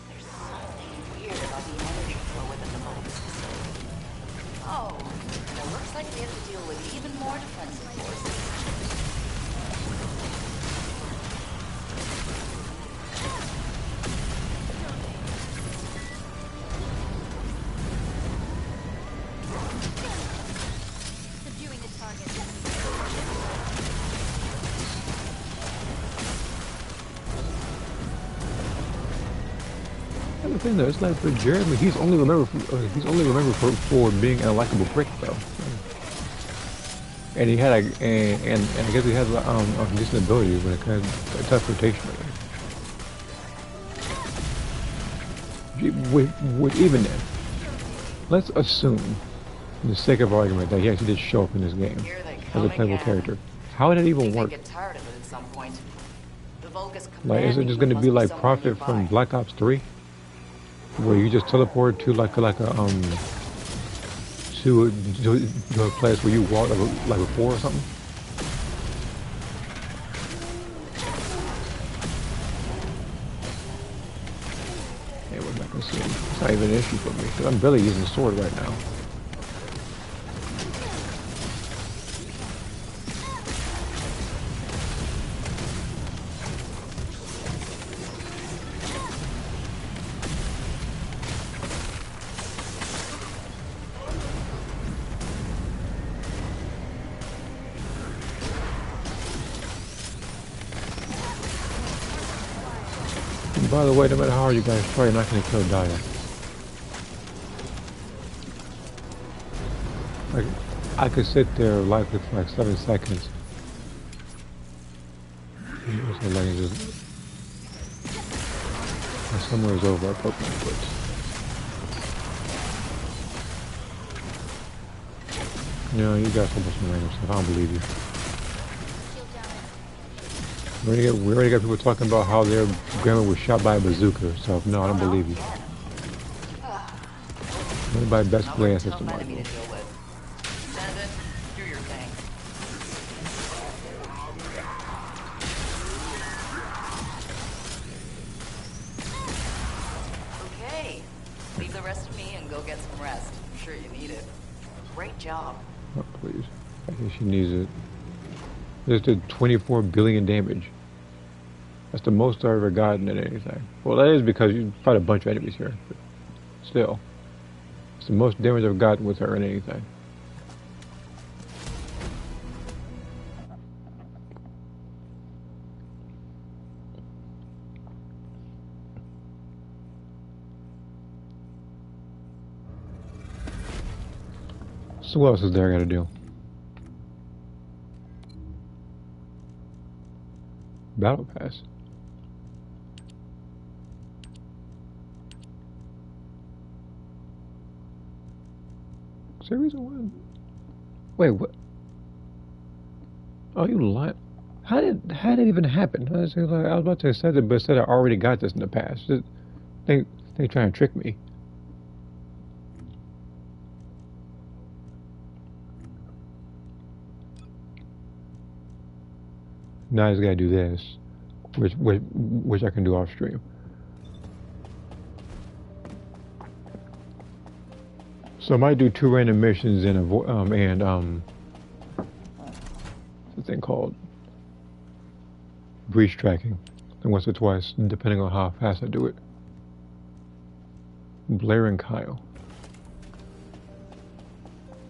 There's something weird about the energy flow within the Vulgus facility. Oh, and it looks like we have to deal with even more defensive forces. the thing though. It's like for Jeremy, he's only remembered for being an unlikable prick though. And he had and I guess he has a decent ability when it comes to teleportation. With even then, let's assume, for the sake of argument, that he actually did show up in this game Here they as come a playable again. character. How would that I even think they work? get tired of it at some point. The Vulgus Like, is it command just going to unit be must like somewhere Prophet from nearby. Black Ops 3, where you just teleport to to a place where you walk like before or something? Hey, what am I considering? It's not even an issue for me because I'm barely using the sword right now. And by the way, no matter how hard you guys try, you're not going to kill Daya. Like, I could sit there likely for like 7 seconds. So like just somewhere's over. I broke my foot. No, you got so much random stuff. I don't believe you. We already got people talking about how their grandma was shot by a bazooka. So no, I don't believe you. By best play Another system. tough enemy to deal with. Descendant, do your thing. Okay, leave the rest of me and go get some rest. I'm sure you need it. Great job. Oh, please. I think she needs it. This did 24 billion damage. That's the most I've ever gotten in anything. Well, that is because you fight a bunch of enemies here. But still. It's the most damage I've gotten with her in anything. So what else is there I gotta do? Battle Pass. Is there a reason why? Wait, what? Oh, you lied. How did it even happen? I was about to say that, but said I already got this in the past. They trying to trick me. Now I just gotta do this, which I can do off stream. So I might do 2 random missions and the thing called breach tracking, and once or twice, depending on how fast I do it. Blair and Kyle.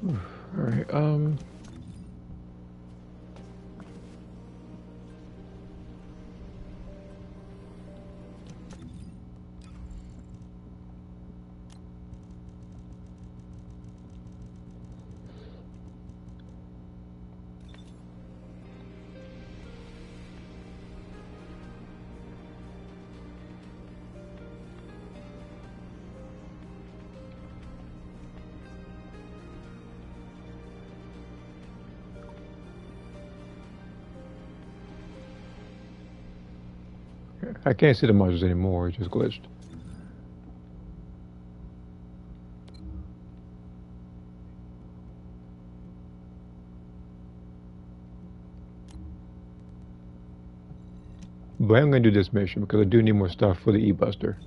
All right. I can't see the modules anymore, it just glitched. But I'm going to do this mission because I do need more stuff for the E-Buster.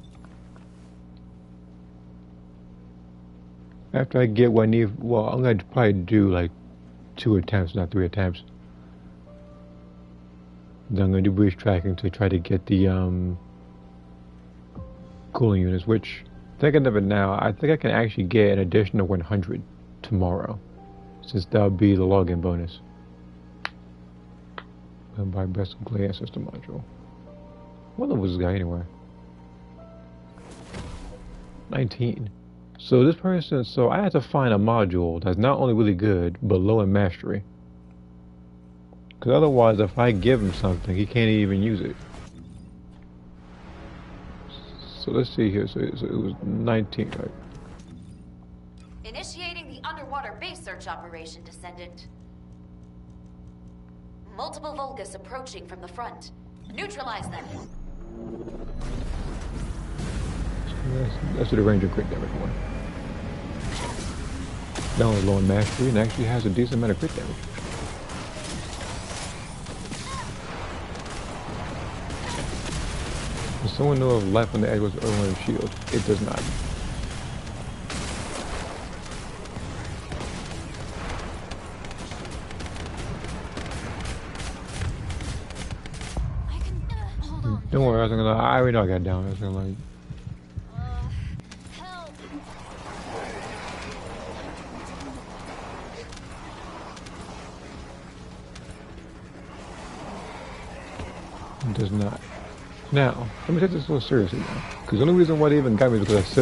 After I get what I need, well, I'm going to probably do like 2 attempts, not 3 attempts. Then I'm going to do breach tracking to try to get the cooling units, which, thinking of it now, I think I can actually get an additional 100 tomorrow, since that'll be the login bonus. And by best glass system module. What level is this guy anyway? 19. So this person, so I had to find a module that's not only really good, but low in mastery. Because otherwise, if I give him something, he can't even use it. So let's see here. So it was 19, right? Initiating the underwater base search operation, Descendant. Multiple Vulgus approaching from the front. Neutralize them. That's what the Ranger crit damage one. That one's low in mastery and actually has a decent amount of crit damage. Does someone know if life on the edge was Erwin's shield? It does not. Don't worry, I already know I got down. I was gonna like. Help! It does not. Now, let me take this a little seriously now. Because the only reason why they even got me is because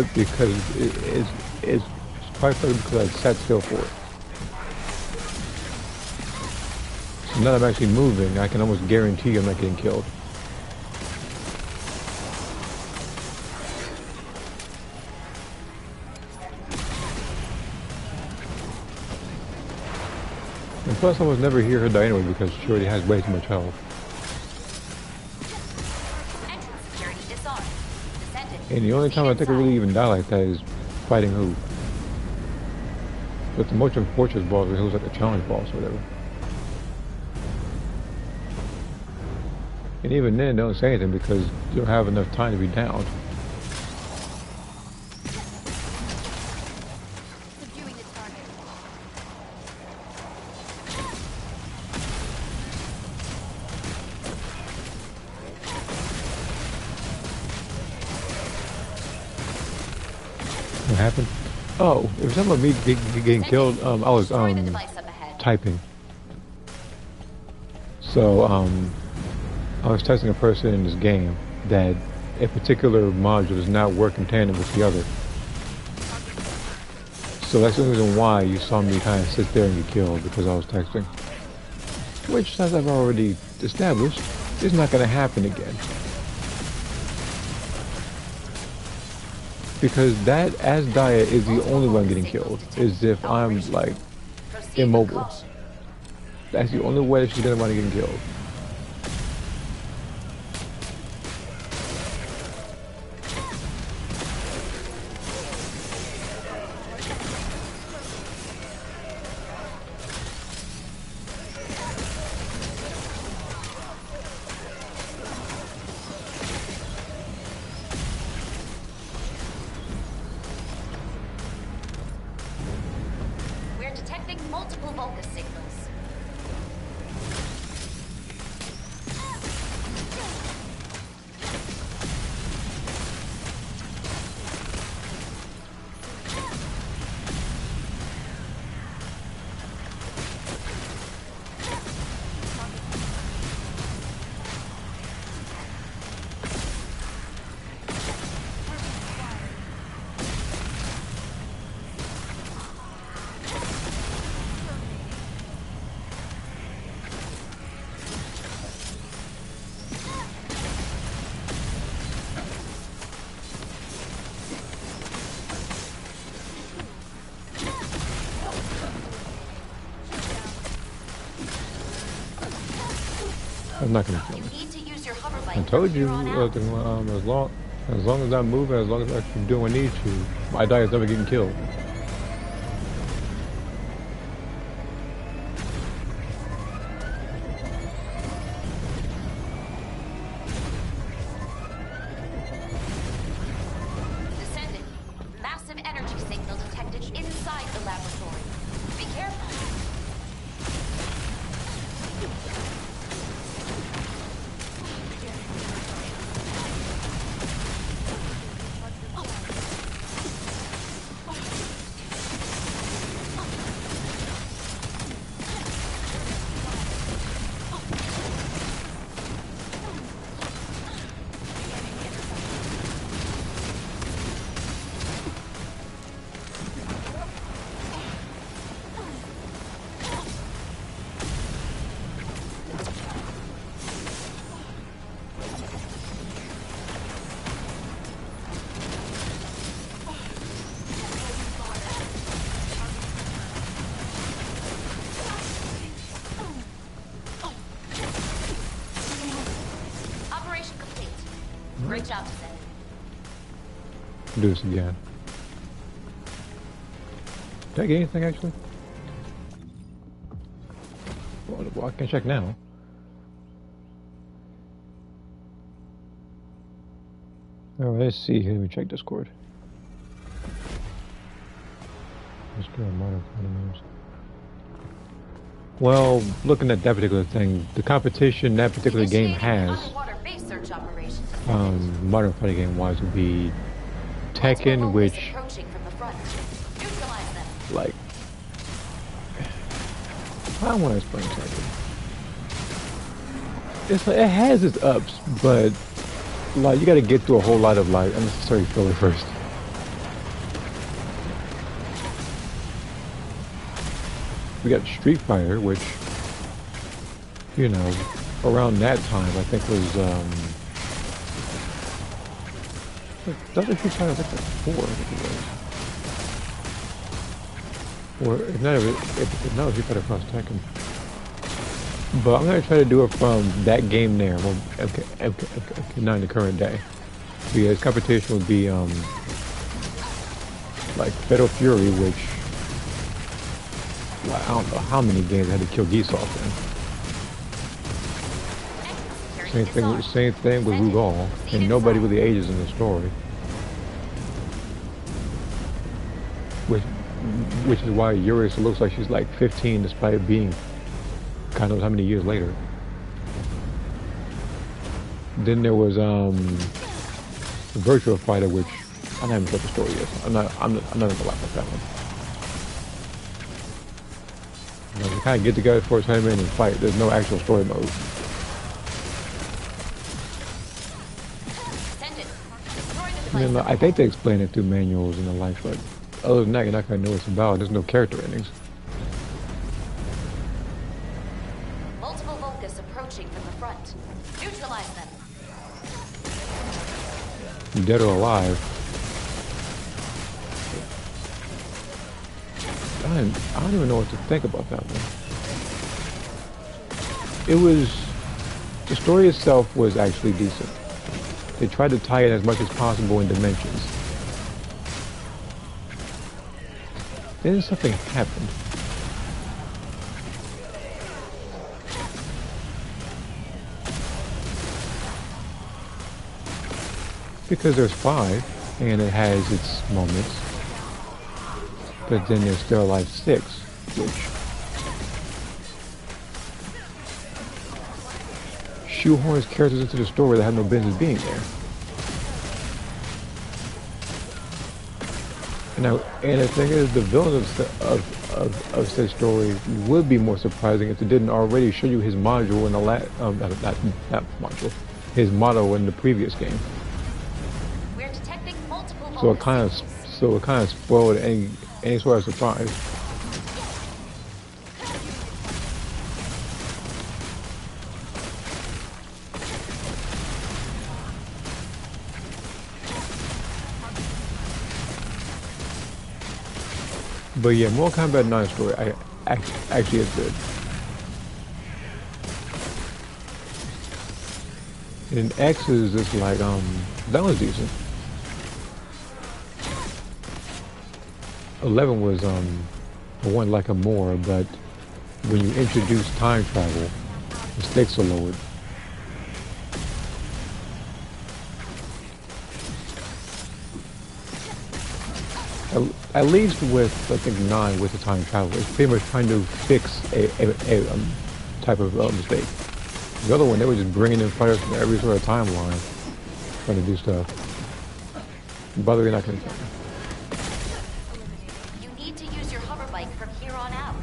it's quite frankly because I sat still for it. So now that I'm actually moving, I can almost guarantee I'm not getting killed. And plus, I was never hear her die anyway because she already has way too much health. Entrance security disarmed. Descendant. And the only time I think I really even die like that is fighting who? But the Motion Fortress boss, it was like a challenge boss or whatever. And even then, they don't say anything because you don't have enough time to be downed. Subduing the target. What happened? Oh, it was something about me getting killed. I was Destroy the device up ahead. typing. So I was testing a person in this game that a particular module does not work in tandem with the other. So that's the reason why you saw me kind of sit there and get killed, because I was texting. Which, as I've already established, is not going to happen again. Because that, as Dia, is the only one getting killed, is if I'm, like, immobile. That's the only way that she's going to want to get killed. We're detecting multiple Vulgus signals. I'm not going to kill You me. need to use your hover light I told you, from here on out. as long as I'm moving, as long as I'm doing what I need to, my Dia is never getting killed. Descendant. Massive energy signal detected inside the laboratory. Be careful. Great job, Descendant. Do this again. Did I get anything actually? Well, I can check now. Alright, let's see here. Let me check Discord. Let's go modern economies. Well, looking at that particular thing, the competition that particular game has, Underwater base search operations. modern fighting game wise would be Tekken, which, Approaching from the front. Neutralize them. like, I don't want to explain Tekken. It's like, it has its ups, but like you got to get through a whole lot of like unnecessary filler first. We got Street Fighter, which, you know, around that time I think was that was Street Fighter, I think like 4, I think it was. Or if not, if not, Street Fighter Cross Tekken. But I'm gonna try to do it from that game there, well, not in the current day. Because competition would be like Fatal Fury, which, well, I don't know how many games I had to kill geese off in. Same thing with Rugal, and nobody really ages in the story. Which is why Eurus looks like she's like 15 despite being God knows how many years later. Then there was Virtual Fighter, which I haven't told the story yet. I'm not gonna lie about that one. You know, we kind of get together for a tournament and fight. There's no actual story mode. I mean, I think they explain it through manuals and the like, but other than that, you're not gonna know what it's about. There's no character endings. Multiple Vulcans approaching from the front. Neutralize them. Dead or alive. I don't even know what to think about that one. The story itself was actually decent. They tried to tie it as much as possible in dimensions. Then something happened. Because there's 5, and it has its moments. But then there's still like 6, which shoehorns characters into the story that have no business being there. And the thing is, the villain of said story would be more surprising if it didn't already show you his module in the not module, his motto in the previous game. We're detecting multiple So it kind of spoiled any sort of surprise. But yeah, Mortal Kombat 9 story actually is good. And X is just like that was decent. 11 was one like a more, but when you introduce time travel, the stakes are lowered. At least with, I think, 9 with the time travel, it's pretty much trying to fix a type of mistake. The other one, they were just bringing in fighters from every sort of timeline, trying to do stuff. By the way, not going to. You need to use your hover bike from here on out.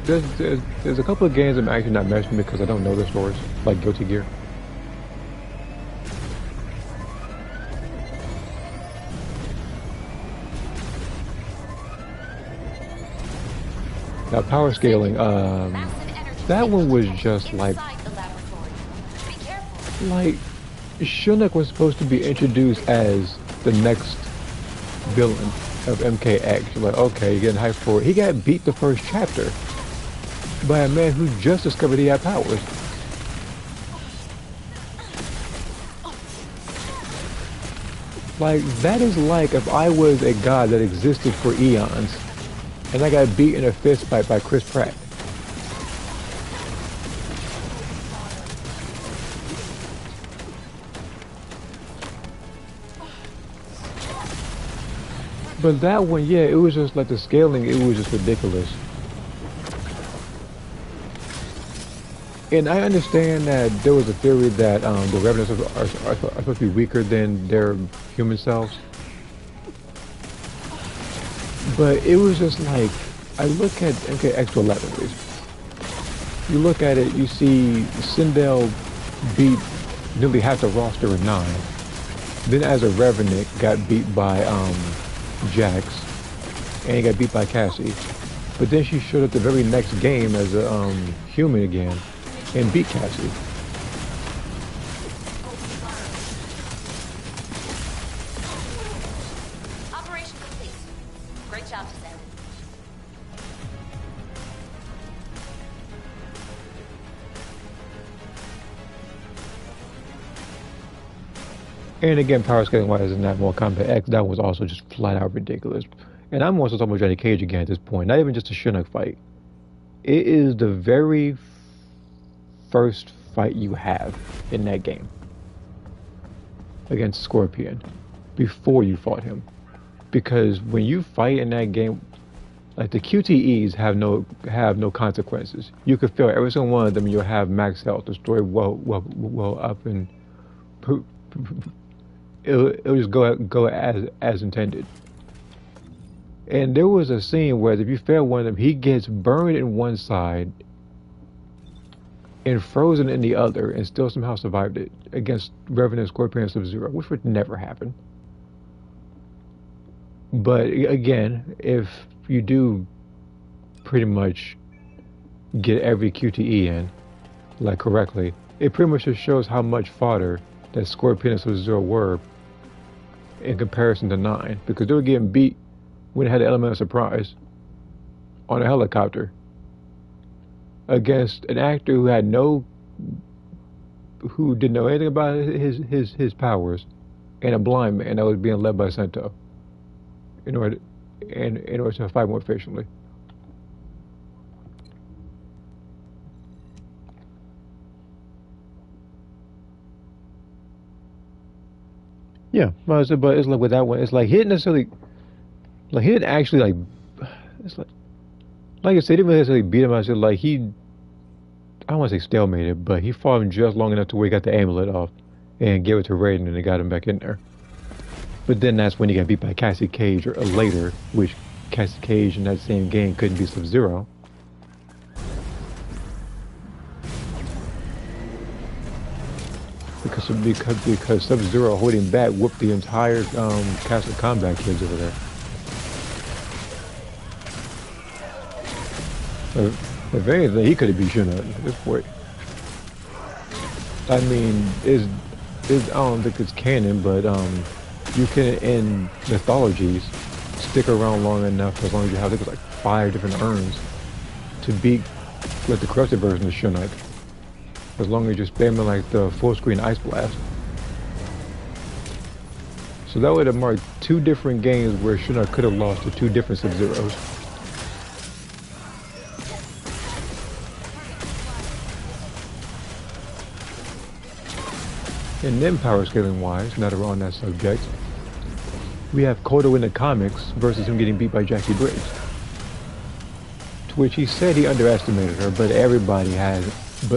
There's a couple of games I'm actually not mentioning because I don't know the stories, like Guilty Gear. Now, power scaling, that one was just like Shunnak was supposed to be introduced as the next villain of MKX. You're like, okay, you're getting hyped for it. He got beat the first chapter by a man who just discovered he had powers. Like, that is like if I was a god that existed for eons, and I got beat in a fist fight by Chris Pratt. But that one, yeah, it was just like the scaling, it was just ridiculous. And I understand that there was a theory that the Revenants are supposed to be weaker than their human selves. But it was just like, I look at, okay, X-11 please. You look at it, you see Sindel beat nearly half the roster in 9. Then as a Revenant got beat by Jax, and he got beat by Cassie. But then she showed up the very next game as a human again, and beat Cassie. Operation complete. Great job, Descendant. And again, power scaling wise in that Mortal Kombat X, that was also just flat out ridiculous. And I'm also talking about Johnny Cage again at this point, not even just a Shinnok fight. It is the very first fight you have in that game against Scorpion before you fought him. Because when you fight in that game, like the QTEs have no consequences. You could fail every single one of them, you'll have max health, the story well up, and it'll just go as intended. And there was a scene where if you fail one of them, he gets burned in one side and frozen in the other, and still somehow survived it against Revenant, Scorpion, and Sub-Zero, which would never happen. But again, if you do pretty much get every QTE in, like correctly, it pretty much just shows how much fodder that Scorpion and Sub-Zero were in comparison to 9, because they were getting beat when it had the element of surprise on a helicopter against an actor who didn't know anything about his powers, and a blind man that was being led by Sento in order to fight more efficiently. Yeah, but it's like with that one, it's like he didn't necessarily, like he didn't actually like, it's like I said, he didn't really necessarily beat him. I said like I don't want to say stalemated, but he fought him just long enough to where he got the amulet off and gave it to Raiden, and they got him back in there. But then that's when he got beat by Cassie Cage or later, which Cassie Cage in that same game couldn't be Sub-Zero. Because Sub-Zero holding back whooped the entire cast of combat kids over there. If anything, he could have beat Shinnok at this point. I mean, I don't think it's canon, but you can, in mythologies, stick around long enough, as long as you have, I think it's like 5 different urns, to beat like the corrupted version of Shinnok. As long as you're spamming like the full screen ice blast. So that would have marked 2 different games where Shinnok could have lost to 2 different Sub-Zeros. And then power scaling wise, now that we're on that subject, we have Kodo in the comics versus him getting beat by Jackie Briggs. To which he said he underestimated her, but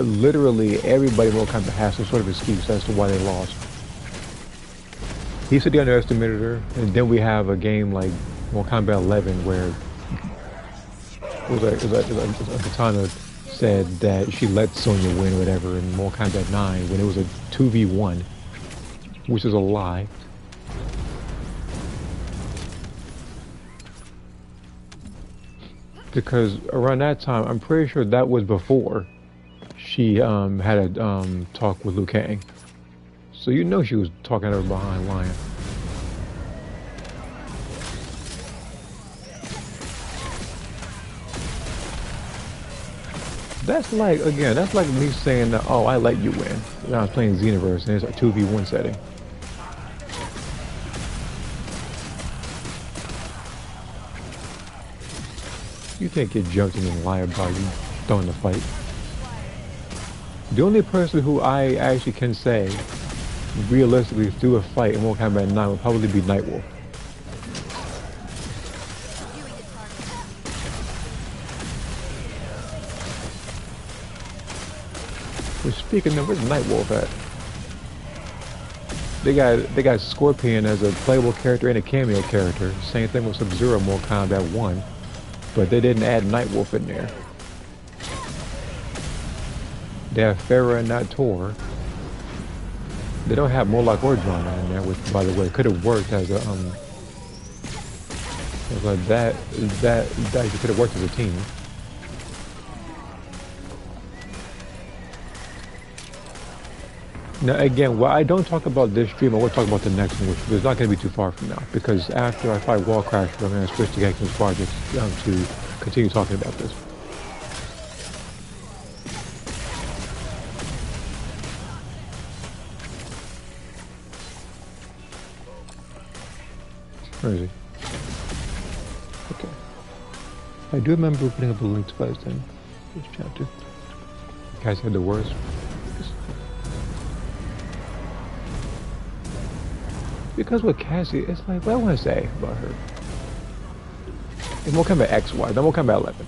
literally everybody in Mortal Kombat has some sort of excuse as to why they lost. He said he underestimated her, and then we have a game like Mortal Kombat 11 where Katana said that she let Sonya win or whatever in Mortal Kombat 9 when it was a 2v1, which is a lie. Because around that time, I'm pretty sure that was before she had a talk with Liu Kang. So you know she was talking to her behind lying. That's like, again, that's like me saying that, oh, I let you win when I was playing Xenoverse and it's a 2v1 setting. You can't get jumped in and lie about you throwing the fight. The only person who I actually can say realistically threw a fight in Mortal Kombat 9 would probably be Nightwolf. But speaking of, where's Nightwolf at? They got Scorpion as a playable character and a cameo character. Same thing with Sub-Zero Mortal Kombat 1. But they didn't add Nightwolf in there. They have Farah and not Tor. They don't have Moloch or Drama in there, which, by the way, could have worked as a like that could have worked as a team. Now again, while I don't talk about this stream, I will talk about the next one, which is not going to be too far from now. Because after I fight Wall Crasher, I'm going to switch to Gex's project to continue talking about this. Where is he? Okay. I do remember putting up a link to this thing. This chapter. You guys had the worst. Because with Cassie, it's like, what I want to say about her. And we'll come back X-Y, then we'll come back 11.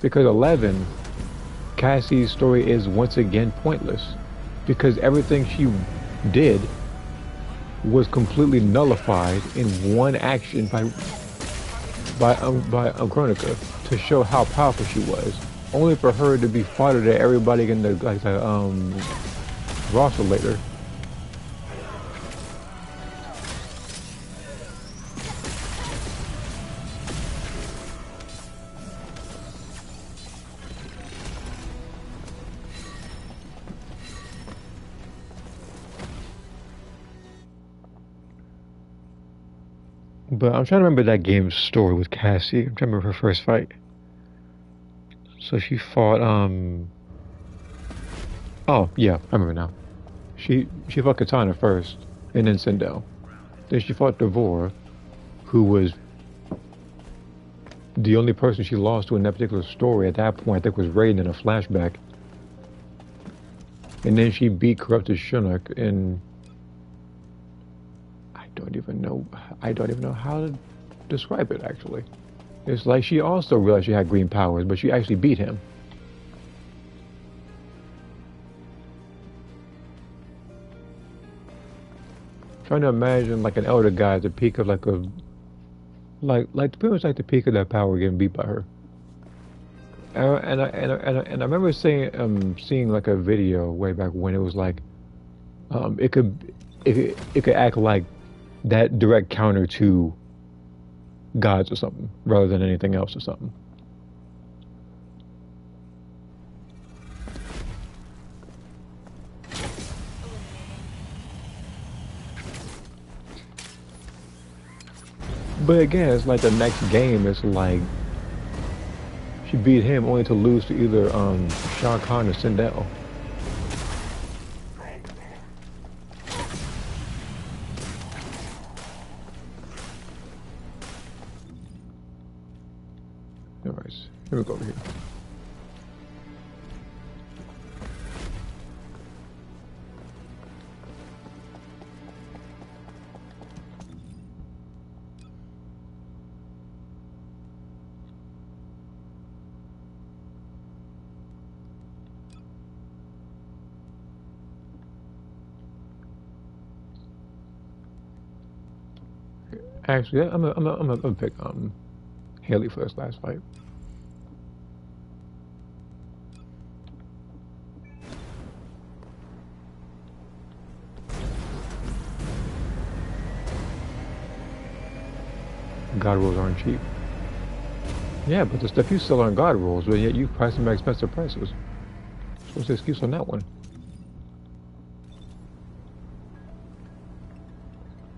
Because 11, Cassie's story is once again pointless. Because everything she did was completely nullified in one action by Chronica to show how powerful she was. Only for her to be fodder to everybody in the roster later. But I'm trying to remember that game's story with Cassie. I'm trying to remember her first fight. So she fought, oh, yeah, I remember now. She fought Katana first, and then Sindel. Then she fought Devore, who was the only person she lost to in that particular story at that point, I think, was Raiden in a flashback. And then she beat Corrupted Shinnok in... I don't even know how to describe it, actually. It's like she also realized she had green powers, but she actually beat him. Trying to imagine like an elder guy at the peak of like a pretty much like the peak of that power getting beat by her. And I remember seeing like a video way back when it was like it could act like that direct counter to gods or something, rather than anything else or something. But again, it's like the next game, it's like she beat him only to lose to either Shao Kahn or Sindel. Anyways, here we go over here. Actually, I'm gonna pick Haley for this last fight. God rolls aren't cheap. Yeah, but the stuff you sell on God rolls, but yet you price them at expensive prices. So what's the excuse on that one?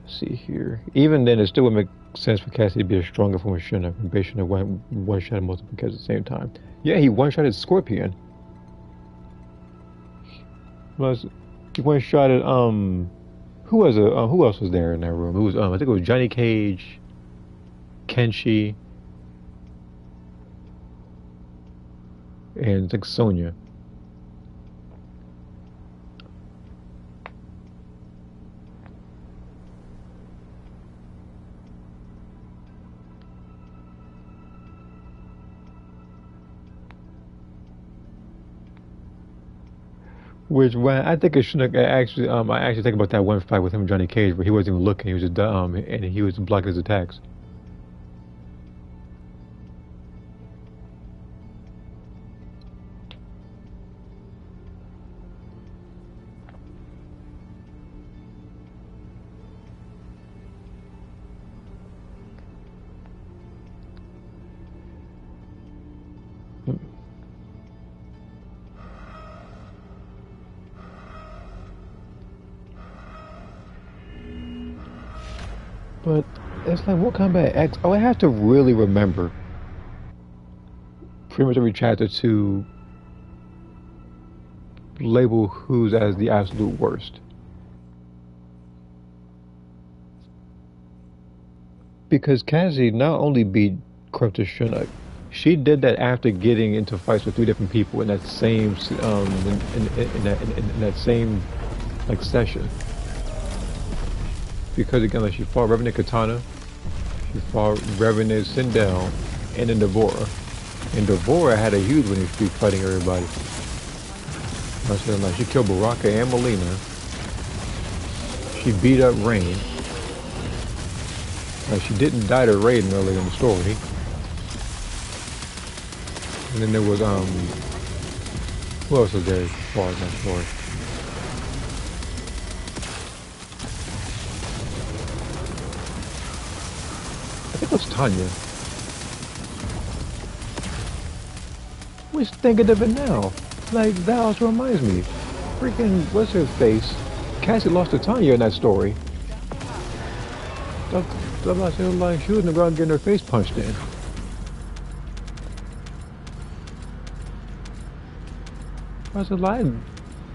See here. Even then, it still would make sense for Cassie to be a stronger form of Shinnok, and based on one-shot multiple kills at the same time. Yeah, he one-shotted Scorpion. He one-shotted who else was there in that room? It was I think it was Johnny Cage, Kenshi, and I think Sonya. Which when I think it should actually I actually think about that one fight with him and Johnny Cage where he wasn't even looking, he was just and he was blocking his attacks. But it's like Mortal Kombat X. Oh, I have to really remember pretty much every chapter to label who's as the absolute worst. Because Cassie not only beat Crypto Shinnok, she did that after getting into fights with 3 different people in that same in that same like session. Because again, like she fought Revenant Katana, she fought Revenant Sindel, and then Devora. And Devora had a huge winning streak fighting everybody. I said like she killed Baraka and Melina. She beat up Rain. She didn't die to Raiden early in the story. And then there was who else was there as far as that story? I think it was Tanya. Who's thinking of it now? Like that also reminds me. Freaking what's her face? Cassie lost to Tanya in that story. Like she was in the ground getting her face punched in. I said, like,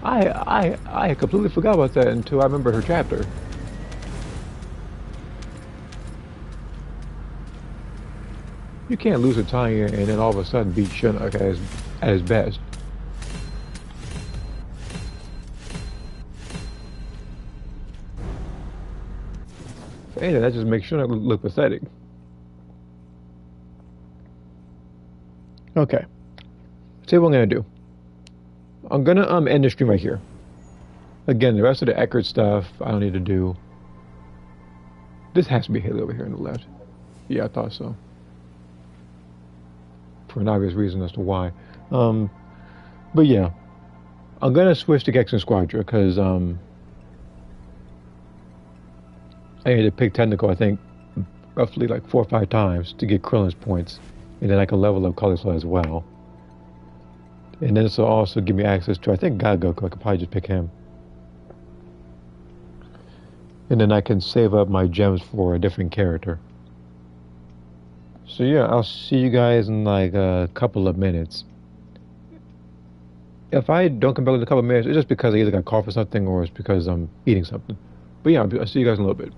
I completely forgot about that until I remember her chapter. You can't lose a Tanya and then all of a sudden beat Shinnok at his best. Hey, that just makes Shinnok look pathetic. Okay. See what I'm gonna do. I'm gonna end the stream right here. Again, the rest of the Eckert stuff I don't need to do. This has to be Haley over here on the left. Yeah, I thought so. For an obvious reason as to why. But yeah, I'm gonna switch to Gex and Squadra because I need to pick technical. I think roughly like 4 or 5 times to get Krillin's points, and then I can level up Color as well. And then this will also give me access to, I think, God Goku. I could probably just pick him. And then I can save up my gems for a different character. So yeah, I'll see you guys in like a couple of minutes. If I don't come back in a couple of minutes, it's just because I either got cough or something or it's because I'm eating something. But yeah, I'll see you guys in a little bit.